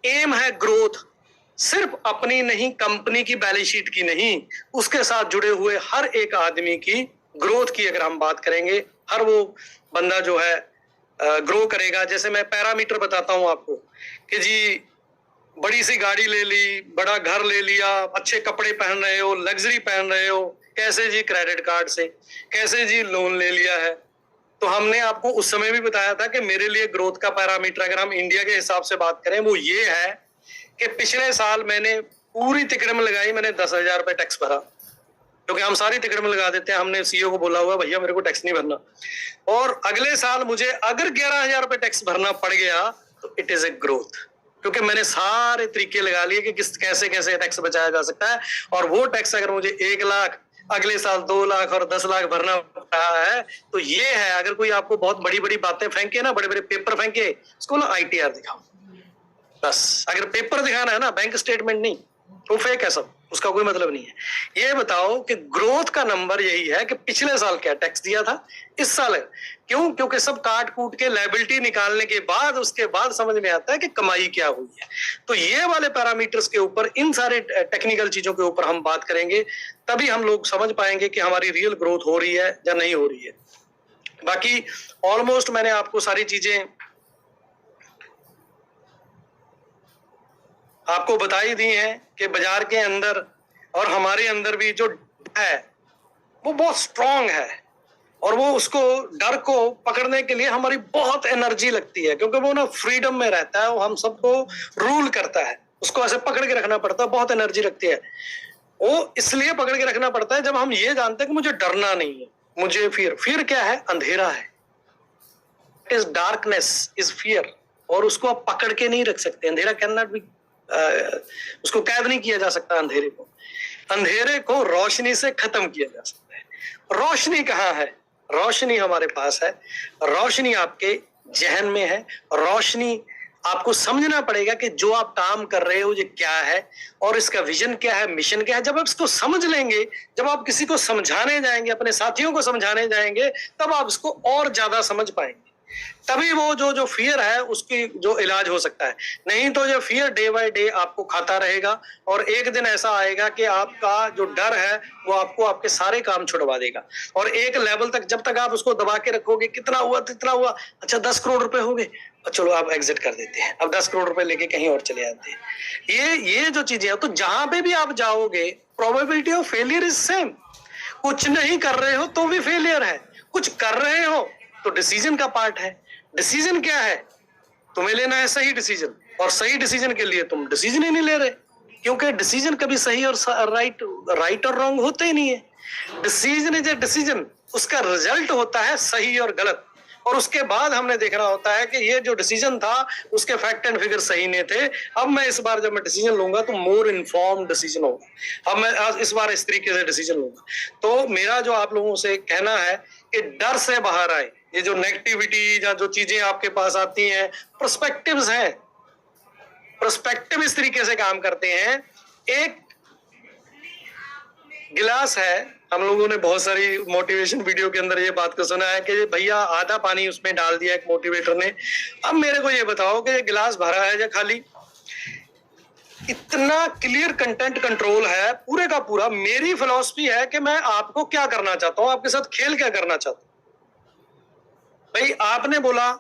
एम है ग्रोथ, सिर्फ अपनी नहीं, कंपनी की बैलेंस शीट की नहीं, उसके साथ जुड़े हुए हर एक आदमी की ग्रोथ की अगर हम बात करेंगे, हर वो बंदा जो है ग्रो करेगा। जैसे मैं पैरामीटर बताता हूं आपको कि जी बड़ी सी गाड़ी ले ली, बड़ा घर ले लिया, अच्छे कपड़े पहन रहे हो, लग्जरी पहन रहे हो, कैसे जी? क्रेडिट कार्ड से। कैसे जी? लोन ले लिया है। तो हमने आपको उस समय भी बताया था कि मेरे लिए ग्रोथ का पैरामीटर, अगर हम इंडिया के हिसाब से बात करें, वो ये है कि पिछले साल मैंने पूरी तिकड़म लगाई, मैंने 10,000 रुपए टैक्स भरा, क्योंकि हम सारी तिकड़म लगा देते हैं। हमने सीईओ को बोला हुआ, भैया मेरे को टैक्स नहीं भरना। और अगले साल मुझे अगर 11,000 रुपए टैक्स भरना पड़ गया तो इट इज ए ग्रोथ, क्योंकि मैंने सारे तरीके लगा लिए कि कैसे कैसे टैक्स बचाया जा सकता है। और वो टैक्स अगर मुझे 1 लाख, अगले साल 2 लाख और 10 लाख भरना रहा है, तो ये है। अगर कोई आपको बहुत बड़ी बड़ी बातें फेंके ना, बड़े बड़े पेपर फेंके, उसको ना ITR दिखाओ बस। अगर पेपर दिखाना है ना, बैंक स्टेटमेंट नहीं, वो फेक है सब, उसका कोई मतलब नहीं है। ये बताओ कि ग्रोथ का नंबर यही है कि पिछले साल क्या टैक्स दिया था, इस साल क्यों? क्योंकि सब काट कूट के लायबिलिटी निकालने के बाद, उसके बाद समझ में आता है कि कमाई क्या हुई है। तो ये वाले पैरामीटर्स के ऊपर, इन सारे टेक्निकल चीजों के ऊपर हम बात करेंगे, तभी हम लोग समझ पाएंगे कि हमारी रियल ग्रोथ हो रही है या नहीं हो रही है। बाकी ऑलमोस्ट मैंने आपको सारी चीजें आपको बताई दी हैं कि बाजार के अंदर और हमारे अंदर भी जो है वो बहुत स्ट्रांग है। और वो उसको डर को पकड़ने के लिए हमारी बहुत एनर्जी लगती है, क्योंकि वो ना फ्रीडम में रहता है, वो हम सबको रूल करता है, उसको ऐसे पकड़ के रखना पड़ता है, बहुत एनर्जी लगती है। वो इसलिए पकड़ के रखना पड़ता है जब हम ये जानते हैं कि मुझे डरना नहीं है, मुझे फियर क्या है? अंधेरा है, इज डार्कनेस इज फियर, और उसको आप पकड़ के नहीं रख सकते। अंधेरा कैन नॉट बी, उसको कैद नहीं किया जा सकता। अंधेरे को रोशनी से खत्म किया जा सकता है। रोशनी कहाँ है? रोशनी हमारे पास है, रोशनी आपके जहन में है। रोशनी आपको समझना पड़ेगा कि जो आप काम कर रहे हो ये क्या है, और इसका विजन क्या है, मिशन क्या है। जब आप इसको समझ लेंगे, जब आप किसी को समझाने जाएंगे, अपने साथियों को समझाने जाएंगे, तब आप इसको और ज्यादा समझ पाएंगे। तभी वो जो फियर है उसकी जो इलाज हो सकता है। नहीं तो ये फियर डे बाय डे आपको खाता रहेगा, और एक दिन ऐसा आएगा कि आपका जो डर है वो आपको आपके सारे काम छुड़वा देगा। और एक लेवल तक जब तक आप उसको दबा के रखोगे, कितना हुआ, अच्छा 10 करोड़ रुपए हो गए, चलो आप एग्जिट कर देते हैं, अब 10 करोड़ रुपए लेके कहीं और चले जाते हैं। ये जो चीजें हैं, तो जहां पे भी आप जाओगे probability of failure is same. कुछ नहीं कर रहे हो तो भी फेलियर है, कुछ कर रहे हो तो डिसीजन का पार्ट है। डिसीजन क्या है? तुम्हें लेना है सही डिसीजन, और सही डिसीजन के लिए तुम डिसीजन ही नहीं ले रहे, क्योंकि डिसीजन कभी सही और राइट और रॉन्ग होते ही नहीं है। डिसीजन इज ए डिसीजन, उसका रिजल्ट होता है सही और गलत, और उसके बाद हमने देखना होता है कि ये जो डिसीजन था उसके फैक्ट एंड फिगर सही नहीं थे। अब मैं इस बार जब मैं डिसीजन लूंगा तो मोर इन्फॉर्म्ड डिसीजन होगा, अब मैं इस बार इस तरीके से डिसीजन लूंगा। तो मेरा जो आप लोगों से कहना है कि डर से बाहर आए। ये जो नेगेटिविटी या जो चीजें आपके पास आती हैं, पर्सपेक्टिव्स हैं, पर्सपेक्टिव इस तरीके से काम करते हैं। एक गिलास है, हम लोगों ने बहुत सारी मोटिवेशन वीडियो के अंदर ये बात को सुना है कि भैया आधा पानी उसमें डाल दिया एक मोटिवेटर ने। अब मेरे को ये बताओ कि ये गिलास भरा है या खाली? इतना क्लियर कंटेंट कंट्रोल है पूरे का पूरा। मेरी फिलॉसफी है कि मैं आपको क्या करना चाहता हूं, आपके साथ खेल क्या करना चाहता हूं। भाई आपने बोला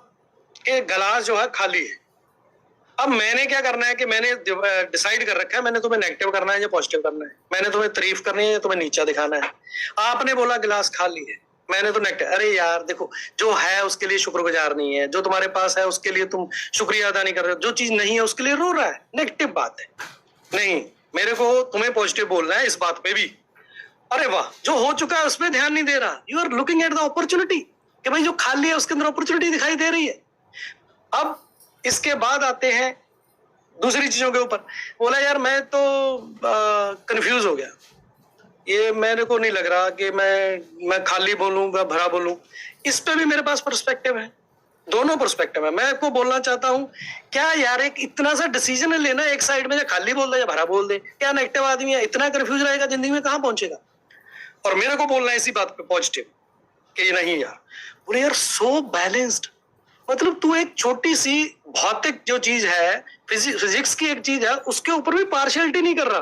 कि गिलास जो है खाली है, अब मैंने क्या करना है कि मैंने डिसाइड कर रखा है, मैंने तुम्हें नेगेटिव करना है या पॉजिटिव करना है, मैंने तुम्हें तारीफ करनी है या तुम्हें नीचा दिखाना है। आपने बोला गिलास खाली है, मैंने तो नेगेटिव। अरे यार देखो, जो है उसके लिए शुक्रगुजार नहीं है, जो तुम्हारे पास है उसके लिए तुम शुक्रिया अदा नहीं कर रहे हो, जो चीज नहीं है उसके लिए रो रहा है, नेगेटिव बात है। नहीं, मेरे को तुम्हें पॉजिटिव बोलना है इस बात पे भी। अरे वाह, जो हो चुका है उस पर ध्यान नहीं दे रहा, you are looking at the opportunity, कि भाई जो खाली है उसके अंदर अपॉर्चुनिटी दिखाई दे रही है। अब इसके बाद आते हैं दूसरी चीजों के ऊपर। बोला यार मैं तो कंफ्यूज हो गया, ये मेरे को नहीं लग रहा कि मैं खाली बोलूं या भरा बोलूं। इस पे भी मेरे पास पर्सपेक्टिव है, दोनों पर्सपेक्टिव है। मैं आपको बोलना चाहता हूं, क्या यार एक इतना सा डिसीजन लेना, एक साइड में या खाली बोल दे या भरा बोल दे, क्या नेगेटिव आदमी है इतना कंफ्यूज रहेगा जिंदगी में, कहां पहुंचेगा? और मेरे को बोलना है इसी बात पे पॉजिटिव कि नहीं यार, बोले यार सो बैलेंस्ड। मतलब तू एक छोटी सी भौतिक जो चीज है, फिजिक्स की एक चीज है, उसके ऊपर भी पार्शियलिटी नहीं कर रहा,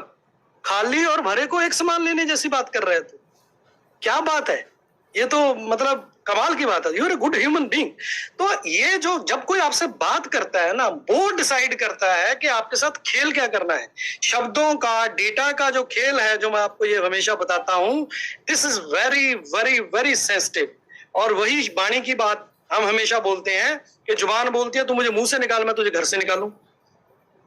खाली और भरे को एक समान लेने जैसी बात कर रहे थे। क्या बात है, ये तो मतलब कमाल की बात है। You are a good human being. तो ये जो जब कोई आपसे बात करता है ना, वो डिसाइड करता है कि आपके साथ खेल क्या करना है। शब्दों का, डेटा का जो खेल है, जो मैं आपको ये हमेशा बताता हूं, this is very very very sensitive. और वही वाणी की बात हम हमेशा बोलते हैं कि जुबान बोलती है तू मुझे मुंह से निकाल, मैं तुझे घर से निकालूं।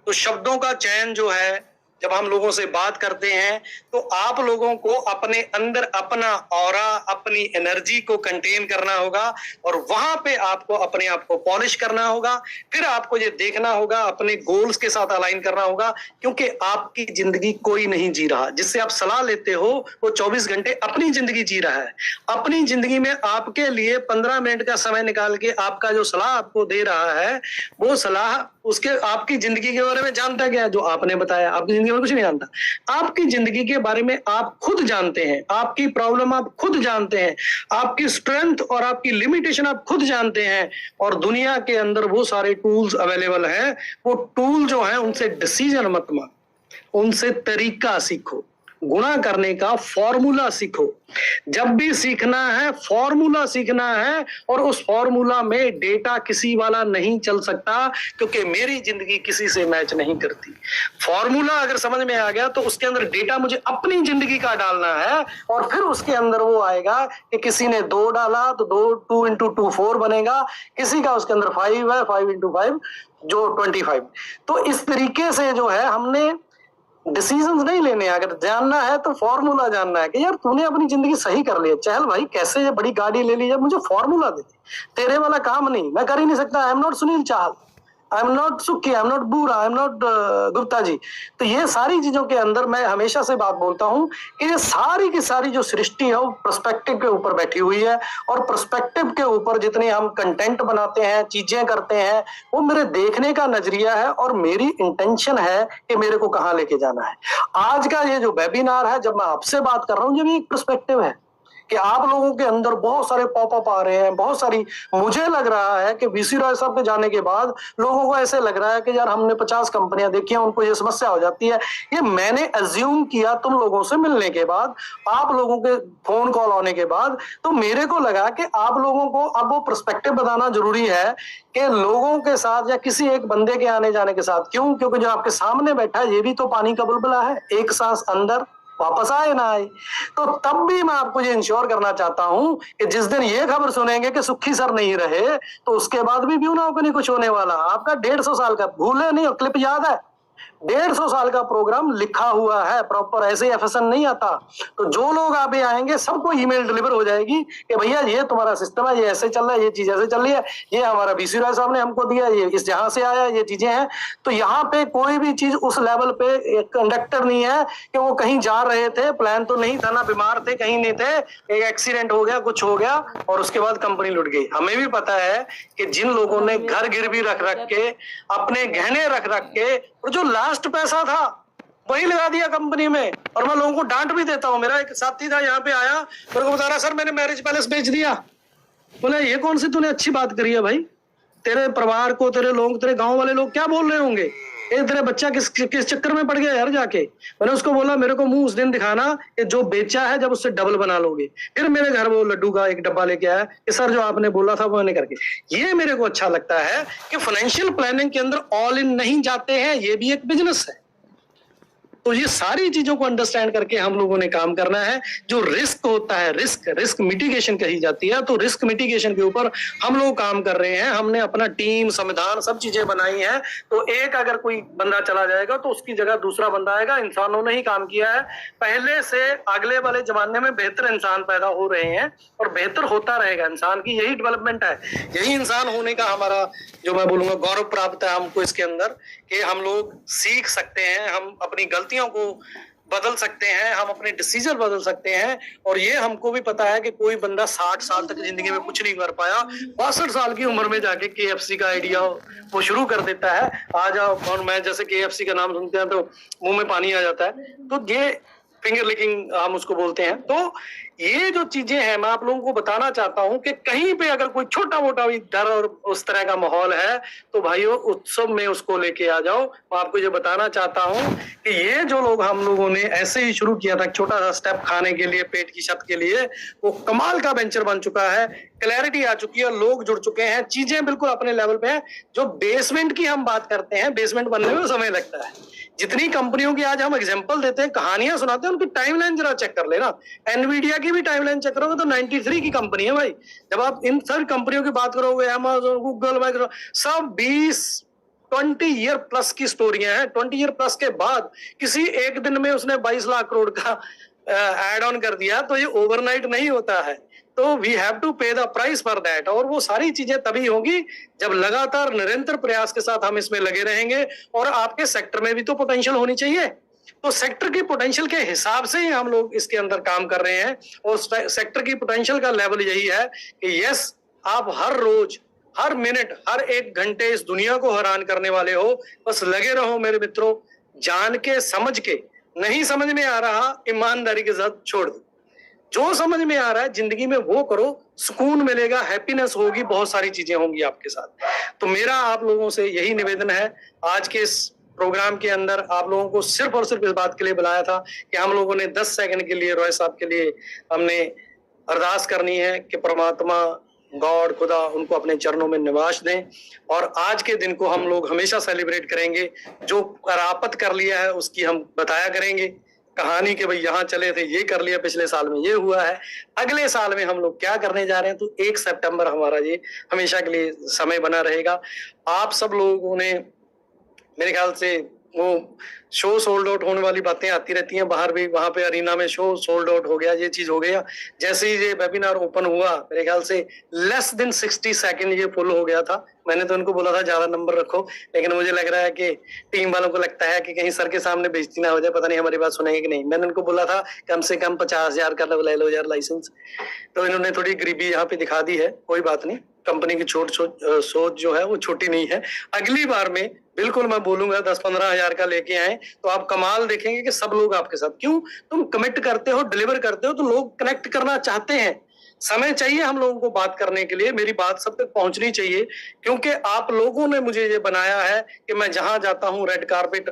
तो शब्दों का चयन जो है, जब हम लोगों से बात करते हैं तो आप लोगों को अपने अंदर अपना ऑरा, अपनी एनर्जी को कंटेन करना होगा, और वहां पे आपको अपने आप को पॉलिश करना होगा। फिर आपको ये देखना होगा, अपने गोल्स के साथ अलाइन करना होगा, क्योंकि आपकी जिंदगी कोई नहीं जी रहा। जिससे आप सलाह लेते हो वो 24 घंटे अपनी जिंदगी जी रहा है। अपनी जिंदगी में आपके लिए 15 मिनट का समय निकाल के आपका जो सलाह आपको दे रहा है, वो सलाह उसके आपकी जिंदगी के बारे में जानता क्या है? जो आपने बताया, आपकी जिंदगी में कुछ नहीं जानता। आपकी जिंदगी के बारे में आप खुद जानते हैं, आपकी प्रॉब्लम आप खुद जानते हैं, आपकी स्ट्रेंथ और आपकी लिमिटेशन आप खुद जानते हैं। और दुनिया के अंदर वो सारे टूल्स अवेलेबल हैं। वो टूल जो है, उनसे डिसीजन मत मांगो, उनसे तरीका सीखो। गुणा करने का फॉर्मूला सीखो। जब भी सीखना है फॉर्मूला सीखना है, और उस फॉर्मूला में डेटा किसी वाला नहीं चल सकता, क्योंकि मेरी जिंदगी किसी से मैच नहीं करती। फॉर्मूला अगर समझ में आ गया तो उसके अंदर डेटा मुझे अपनी जिंदगी का डालना है, और फिर उसके अंदर वो आएगा कि किसी ने 2 डाला तो 2 into 2 4 बनेगा, किसी का उसके अंदर 5 है, 5 into 5 जो 25। तो इस तरीके से जो है हमने डिसीजंस नहीं लेने, अगर जानना है तो फॉर्मूला जानना है कि यार तूने अपनी जिंदगी सही कर ली है, चल भाई कैसे ये बड़ी गाड़ी ले ली, जब मुझे फॉर्मूला दे दे, तेरे वाला काम नहीं, मैं कर ही नहीं सकता। I am not Sunil Chahal, I am not सुक्की, आई एम नॉट बूरा, I am not Gupta ji. तो ये सारी चीजों के अंदर मैं हमेशा से बात बोलता हूं कि ये सारी की सारी जो सृष्टि है वो पर्सपेक्टिव के ऊपर बैठी हुई है, और पर्सपेक्टिव के ऊपर जितने हम कंटेंट बनाते हैं, चीजें करते हैं, वो मेरे देखने का नजरिया है और मेरी इंटेंशन है कि मेरे को कहाँ लेके जाना है। आज का ये जो वेबिनार है, जब मैं आपसे बात कर रहा हूँ, ये भी एक पर्सपेक्टिव है कि आप लोगों के अंदर बहुत सारे पॉपअप आ रहे हैं, बहुत सारी, मुझे लग रहा है कि वीसी रॉय साहब के जाने के बाद लोगों को ऐसे लग रहा है कि यार हमने 50 कंपनियां देखी हैं, उनको ये समस्या हो जाती है। ये मैंने अज्यूम किया तुम लोगों से मिलने के बाद, आप लोगों के फोन कॉल आने के बाद, तो मेरे को लगा कि आप लोगों को अब वो पर्सपेक्टिव बताना जरूरी है कि लोगों के साथ या किसी एक बंदे के आने जाने के साथ। क्यों? क्योंकि जो आपके सामने बैठा है ये भी तो पानी का बुलबुला है, एक सांस अंदर वापस आए ना आए। तो तब भी मैं आपको ये इंश्योर करना चाहता हूं कि जिस दिन ये खबर सुनेंगे कि सुखी सर नहीं रहे, तो उसके बाद भी ना हो नहीं कुछ होने वाला। आपका 150 साल का, भूले नहीं, और क्लिप याद है, 150 साल का प्रोग्राम लिखा हुआ है प्रॉपर, ऐसे एफएसएन नहीं आता। तो जो लोग आगे आएंगे सबको ईमेल डिलीवर हो जाएगी कि भैया ये तुम्हारा सिस्टम है, ये ऐसे चल रहा है, ये चीज ऐसे चल रही है, ये हमारा बीसी राय साहब ने हमको दिया, ये इस जहां से आया, ये चीजें हैं। तो यहाँ पे कोई भी चीज उस लेवल पे कंडक्टर नहीं है कि वो कहीं जा रहे थे, प्लान तो नहीं था, ना बीमार थे, कहीं नहीं थे, एक एक्सीडेंट हो गया, कुछ हो गया और उसके बाद कंपनी लुट गई। हमें भी पता है कि जिन लोगों ने घर गिरवी रख रख के, अपने गहने रख रख के, और जो लास्ट पैसा था वही लगा दिया कंपनी में। और मैं लोगों को डांट भी देता हूं। मेरा एक साथी था, यहाँ पे आया, मेरे को बता रहा, सर मैंने मैरिज पैलेस बेच दिया। बोले ये कौन सी तूने अच्छी बात करी है भाई, तेरे परिवार को, तेरे लोग, तेरे गांव वाले लोग क्या बोल रहे होंगे, ये तेरे बच्चा किस चक्कर में पड़ गया यार जाके। मैंने उसको बोला मेरे को मुंह उस दिन दिखाना कि जो बेचा है जब उससे डबल बना लोगे। फिर मेरे घर वो लड्डू का एक डब्बा लेके आया कि सर जो आपने बोला था वो मैंने करके। ये मेरे को अच्छा लगता है कि फाइनेंशियल प्लानिंग के अंदर ऑल इन नहीं जाते हैं, ये भी एक बिजनेस है। तो ये सारी चीजों को अंडरस्टैंड करके हम लोगों ने काम करना है। जो रिस्क होता है, रिस्क मिटिगेशन कही जाती है, तो रिस्क मिटिगेशन के ऊपर हम लोग काम कर रहे हैं। हमने अपना टीम, संविधान, सब चीजें बनाई हैं। तो एक अगर कोई बंदा चला जाएगा तो उसकी जगह दूसरा बंदा आएगा। इंसानों ने ही काम किया है पहले से, अगले वाले जमाने में बेहतर इंसान पैदा हो रहे हैं और बेहतर होता रहेगा। इंसान की यही डेवलपमेंट है, यही इंसान होने का हमारा, जो मैं बोलूंगा, गौरव प्राप्त है हमको इसके अंदर, कि हम लोग सीख सकते हैं, हम अपनी गलतियों को बदल सकते हैं, हम अपने डिसीजन बदल सकते हैं। और ये हमको भी पता है कि कोई बंदा 60 साल तक जिंदगी में कुछ नहीं कर पाया, 62 साल की उम्र में जाके केएफसी का आइडिया वो शुरू कर देता है। आ जाओ, और मैं जैसे केएफसी का नाम सुनते हैं तो मुंह में पानी आ जाता है। तो ये फिंगर लिकिंग हम उसको बोलते हैं। तो ये जो चीजें हैं मैं आप लोगों को बताना चाहता हूं कि कहीं पे अगर कोई छोटा मोटा भी डर और उस तरह का माहौल है तो भाइयों उत्सव में उसको लेके आ जाओ। मैं आपको ये बताना चाहता हूं कि ये जो लोग हम लोगों ने ऐसे ही शुरू किया था, छोटा सा स्टेप खाने के लिए, पेट की छत के लिए, वो कमाल का वेंचर बन चुका है। क्लैरिटी आ चुकी है, लोग जुड़ चुके हैं, चीजें बिल्कुल अपने लेवल पे हैं। जो बेसमेंट की हम बात करते हैं, बेसमेंट बनने में समय लगता है। जितनी कंपनियों की आज हम एग्जांपल देते हैं, कहानियां सुनाते हैं, उनकी टाइमलाइन जरा चेक कर लेना। एनवीडिया की भी टाइमलाइन चेक करोगे तो 93 की कंपनी है भाई। जब आप इन सभी कंपनियों की बात करोगे, अमेज़न, गूगल, माइक्रोसॉफ्ट, सब 20 ईयर प्लस की स्टोरियां हैं। 20 ईयर प्लस के बाद किसी एक दिन में उसने 22 लाख करोड़ का एड ऑन कर दिया, तो ये ओवरनाइट नहीं होता है। तो वी हैव टू पे द प्राइस फॉर दैट। और वो सारी चीजें तभी होंगी जब लगातार निरंतर प्रयास के साथ हम इसमें लगे रहेंगे। और आपके सेक्टर में भी तो पोटेंशियल होनी चाहिए। तो सेक्टर की पोटेंशियल के हिसाब से ही हम लोग इसके अंदर काम कर रहे हैं। और सेक्टर की पोटेंशियल का लेवल यही है कि यस, आप हर रोज, हर मिनट, हर एक घंटे इस दुनिया को हैरान करने वाले हो। बस लगे रहो मेरे मित्रों, जान के समझ के। नहीं समझ में आ रहा, ईमानदारी के साथ छोड़ दो। जो समझ में आ रहा है जिंदगी में वो करो, सुकून मिलेगा, हैप्पीनेस होगी, बहुत सारी चीजें होंगी आपके साथ। तो मेरा आप लोगों से यही निवेदन है आज के इस प्रोग्राम के अंदर आप लोगों को सिर्फ और सिर्फ इस बात के लिए बुलाया था कि हम लोगों ने 10 सेकंड के लिए रॉय साहब के लिए हमने अरदास करनी है कि परमात्मा गॉड खुदा उनको अपने चरणों में निवास दें, और आज के दिन को हम लोग हमेशा सेलिब्रेट करेंगे। जो करापत कर लिया है उसकी हम बताया करेंगे कहानी कि भाई यहाँ चले थे, ये कर लिया, पिछले साल में ये हुआ है, अगले साल में हम लोग क्या करने जा रहे हैं। तो 1 सितंबर हमारा ये हमेशा के लिए समय बना रहेगा। आप सब लोगों ने मेरे ख्याल से वो शो सोल्ड आउट होने वाली बातें आती रहती हैं बाहर भी, वहां पे अरीना में शो सोल्ड आउट हो गया, ये चीज हो गया। जैसे ही ये वेबिनार ओपन हुआ मेरे ख्याल से लेस देन 60 सेकंड ये फुल हो गया था। मैंने तो उनको बोला था ज्यादा नंबर रखो, लेकिन मुझे लग रहा है कि टीम वालों को लगता है कि कहीं सर के सामने बेइज्जती ना हो जाए, पता नहीं हमारी बात सुनेंगे कि नहीं। मैंने उनको बोला था कम से कम 50,000 का ले लो यार लाइसेंस, तो इन्होंने थोड़ी गरीबी यहाँ पे दिखा दी है। कोई बात नहीं, कंपनी की सोच जो है वो छोटी नहीं है। अगली बार में बिल्कुल मैं बोलूंगा 10-15 हजार का लेके आए तो आप कमाल देखेंगे कि सब लोग आपके साथ, क्यों तुम कमिट करते हो, डिलीवर करते हो, तो लोग कनेक्ट करना चाहते हैं। समय चाहिए हम लोगों को बात करने के लिए, मेरी बात सब तक पहुंचनी चाहिए, क्योंकि आप लोगों ने मुझे ये बनाया है कि मैं जहां जाता हूं रेड कारपेट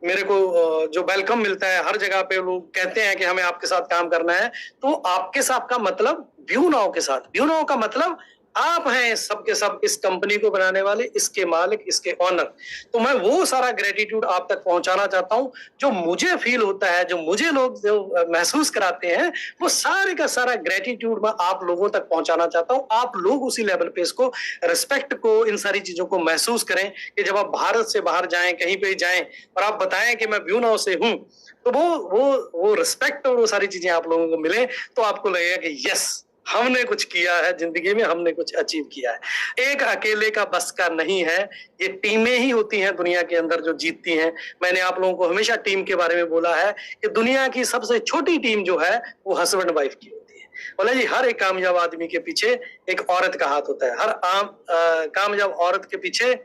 मेरे को जो वेलकम मिलता है, हर जगह पे लोग कहते हैं कि हमें आपके साथ काम करना है। तो आपके साथ का मतलब व्यू नाउ के साथ, व्यू नाउ का मतलब आप हैं सबके सब इस कंपनी को बनाने वाले, इसके मालिक, इसके ऑनर। तो मैं वो सारा ग्रेटिट्यूड आप तक पहुंचाना चाहता हूं जो मुझे फील होता है, जो मुझे लोग जो महसूस कराते हैं, वो सारे का सारा ग्रेटिट्यूड मैं आप लोगों तक पहुंचाना चाहता हूं। आप लोग उसी लेवल पे इसको, रिस्पेक्ट को, इन सारी चीजों को महसूस करें कि जब आप भारत से बाहर जाएं, कहीं पे जाएं और आप बताएं कि मैं ब्यूनो से हूं, तो वो रिस्पेक्ट और वो सारी चीजें आप लोगों को मिले, तो आपको लगेगा कि यस हमने कुछ किया है जिंदगी में, हमने कुछ अचीव किया है। एक अकेले का बस का नहीं है, ये टीमें ही होती हैं दुनिया के अंदर जो जीतती हैं। मैंने आप लोगों को हमेशा टीम के बारे में बोला है कि दुनिया की सबसे छोटी टीम जो है वो हस्बैंड वाइफ की होती है। बोला जी हर एक कामयाब आदमी के पीछे एक औरत का हाथ होता है, हर कामयाब औरत के पीछे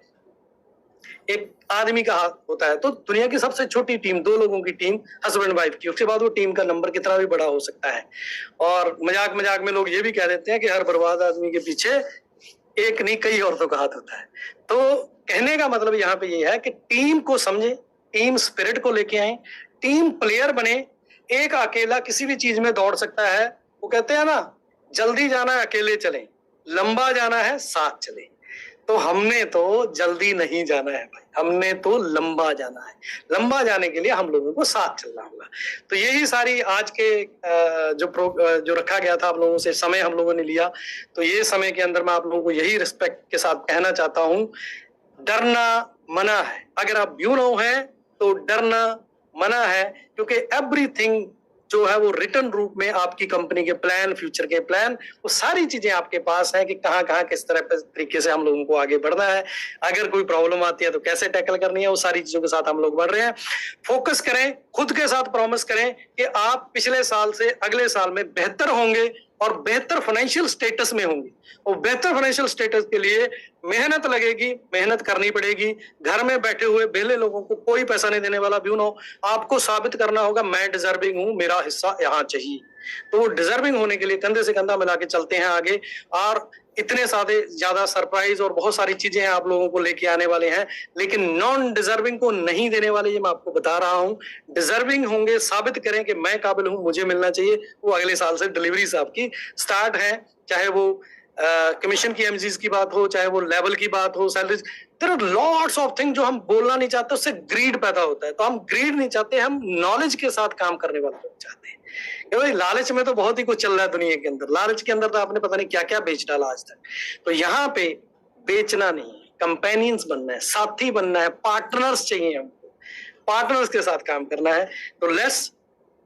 एक आदमी का हाथ होता है। तो दुनिया की सबसे छोटी टीम, 2 लोगों की टीम, हस्बैंड वाइफ की, उसके बाद वो टीम का नंबर कितना भी बड़ा हो सकता है। और मजाक मजाक में लोग ये भी कह देते हैं कि हर बर्बाद आदमी के पीछे एक नहीं कई औरतों का हाथ होता है। तो कहने का मतलब यहाँ पे ये है कि टीम को समझे, टीम स्पिरिट को लेके आए, टीम प्लेयर बने। एक अकेला किसी भी चीज में दौड़ सकता है। वो कहते हैं ना, जल्दी जाना है अकेले चलें, लंबा जाना है साथ चलें। तो हमने तो जल्दी नहीं जाना है भाई, हमने तो लंबा जाना है। लंबा जाने के लिए हम लोगों को साथ चलना होगा। तो यही सारी आज के जो रखा गया था आप लोगों से, समय हम लोगों ने लिया, तो ये समय के अंदर मैं आप लोगों को यही रिस्पेक्ट के साथ कहना चाहता हूं, डरना मना है। अगर आप ब्यूनो हैं तो डरना मना है, क्योंकि एवरीथिंग जो है वो रिटर्न रूप में आपकी कंपनी के प्लान, फ्यूचर के प्लान, वो सारी चीजें आपके पास है कि कहाँ कहाँ किस तरह तरीके से हम लोगों को आगे बढ़ना है। अगर कोई प्रॉब्लम आती है तो कैसे टैकल करनी है, वो सारी चीजों के साथ हम लोग बढ़ रहे हैं। फोकस करें, खुद के साथ प्रॉमिस करें कि आप पिछले साल से अगले साल में बेहतर होंगे और बेहतर फाइनेंशियल स्टेटस में होंगे। और बेहतर फाइनेंशियल स्टेटस के लिए मेहनत लगेगी, मेहनत करनी पड़ेगी। घर में बैठे हुए बेले लोगों को कोई पैसा नहीं देने वाला ब्यूनो, आपको साबित करना होगा मैं डिजर्विंग हूं, मेरा हिस्सा यहाँ चाहिए। तो वो डिजर्विंग होने के लिए कंधे से कंधा मिला के चलते हैं आगे। और इतने सारे ज्यादा सरप्राइज और बहुत सारी चीजें आप लोगों को लेके आने वाले हैं, लेकिन नॉन डिजर्विंग को नहीं देने वाले, ये मैं आपको बता रहा हूं। डिजर्विंग होंगे, साबित करें कि मैं काबिल हूं, मुझे मिलना चाहिए, वो अगले साल से डिलीवरी आपकी स्टार्ट है। चाहे वो कमीशन की एमजीज की बात हो, चाहे वो लेवल की बात हो, salaries, there are lots of thing जो हम बोलना नहीं चाहते, उससे ग्रीड पैदा होता है। तो हम ग्रीड नहीं चाहते, हम नॉलेज के साथ काम करने वाले लोग चाहते हैं। क्योंकि लालच में तो बहुत ही कुछ चल रहा है दुनिया के अंदर। लालच के अंदर तो आपने पता नहीं क्या क्या बेच डाला आज तक। तो यहाँ पे बेचना नहीं है, कंपेनियंस बनना है, साथी बनना है, पार्टनर्स चाहिए हमको, पार्टनर्स के साथ काम करना है। तो लेट्स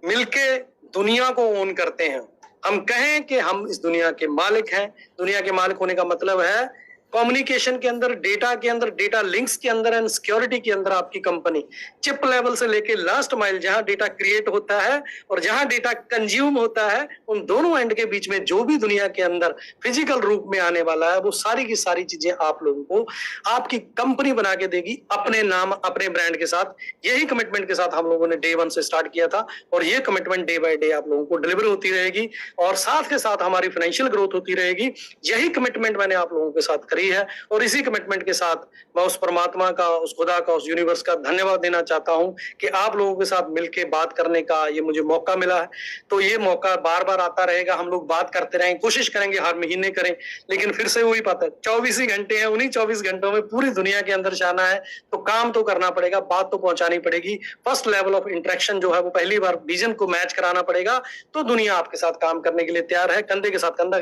मिलके दुनिया को ओन करते हैं। हम कहें कि हम इस दुनिया के मालिक हैं। दुनिया के मालिक होने का मतलब है कम्युनिकेशन के अंदर, डेटा के अंदर, डेटा लिंक्स के अंदर एंड सिक्योरिटी के अंदर आपकी कंपनी चिप लेवल से लेके लास्ट माइल जहां डेटा क्रिएट होता है और जहां डेटा कंज्यूम होता है, उन दोनों एंड के बीच में जो भी दुनिया के अंदर फिजिकल रूप में आने वाला है, वो सारी की सारी चीजें आप लोगों को आपकी कंपनी बना के देगी, अपने नाम, अपने ब्रांड के साथ। यही कमिटमेंट के साथ हम लोगों ने डे 1 से स्टार्ट किया था और ये कमिटमेंट डे बाय डे आप लोगों को डिलीवर होती रहेगी और साथ के साथ हमारी फाइनेंशियल ग्रोथ होती रहेगी। यही कमिटमेंट मैंने आप लोगों के साथ करी रही है। और इसी कमिटमेंट के साथ मैं उस परमात्मा का, उस खुदा का, उस यूनिवर्स का धन्यवाद देना चाहता हूं कि आप लोगों के साथ मिलके बात करने का ये मुझे मौका मिला है। तो ये मौका बार बार आता रहेगा, हम लोग बात करते रहेंगे, कोशिश करेंगे हर महीने करें, लेकिन फिर से वही बात है, 24 ही घंटे हैं, उन्हीं 24 घंटों में पूरी दुनिया के अंदर जाना है, तो काम तो करना पड़ेगा, बात तो पहुंचानी पड़ेगी। फर्स्ट लेवल ऑफ इंटरेक्शन जो है वो पहली बार विजन को मैच कराना पड़ेगा, तो दुनिया आपके साथ काम करने के लिए तैयार है, कंधे के साथ कंधा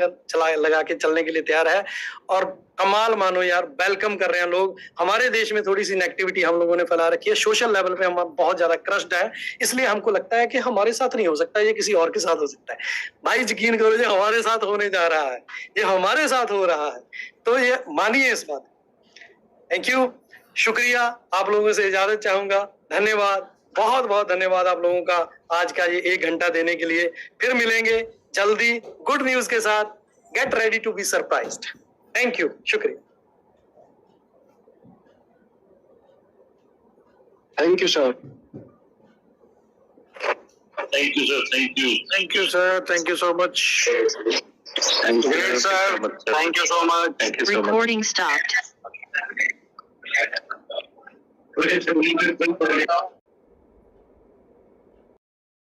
लगा के चलने के लिए तैयार है। और कमाल मानो यार, वेलकम कर रहे हैं लोग। हमारे देश में थोड़ी सी नेगेटिविटी हम लोगों ने फैला रखी है, सोशल लेवल पे हम बहुत ज्यादा क्रश्ड है, इसलिए हमको लगता है कि हमारे साथ नहीं हो सकता, ये किसी और के साथ हो सकता है। भाई यकीन करो, ये हमारे साथ होने जा रहा है, ये हमारे साथ हो रहा है, तो ये मानिए इस बात। थैंक यू, शुक्रिया, आप लोगों से इजाजत चाहूंगा। धन्यवाद, बहुत बहुत धन्यवाद आप लोगों का आज का ये 1 घंटा देने के लिए। फिर मिलेंगे जल्दी गुड न्यूज के साथ। Get ready to be surprised. Thank you, शुक्रिया। Thank you, sir. Thank you, sir. Thank you. Thank you, sir. Thank you so much. Thank you, Great, sir. sir. Thank you so much. Thank you so much. Recording stopped.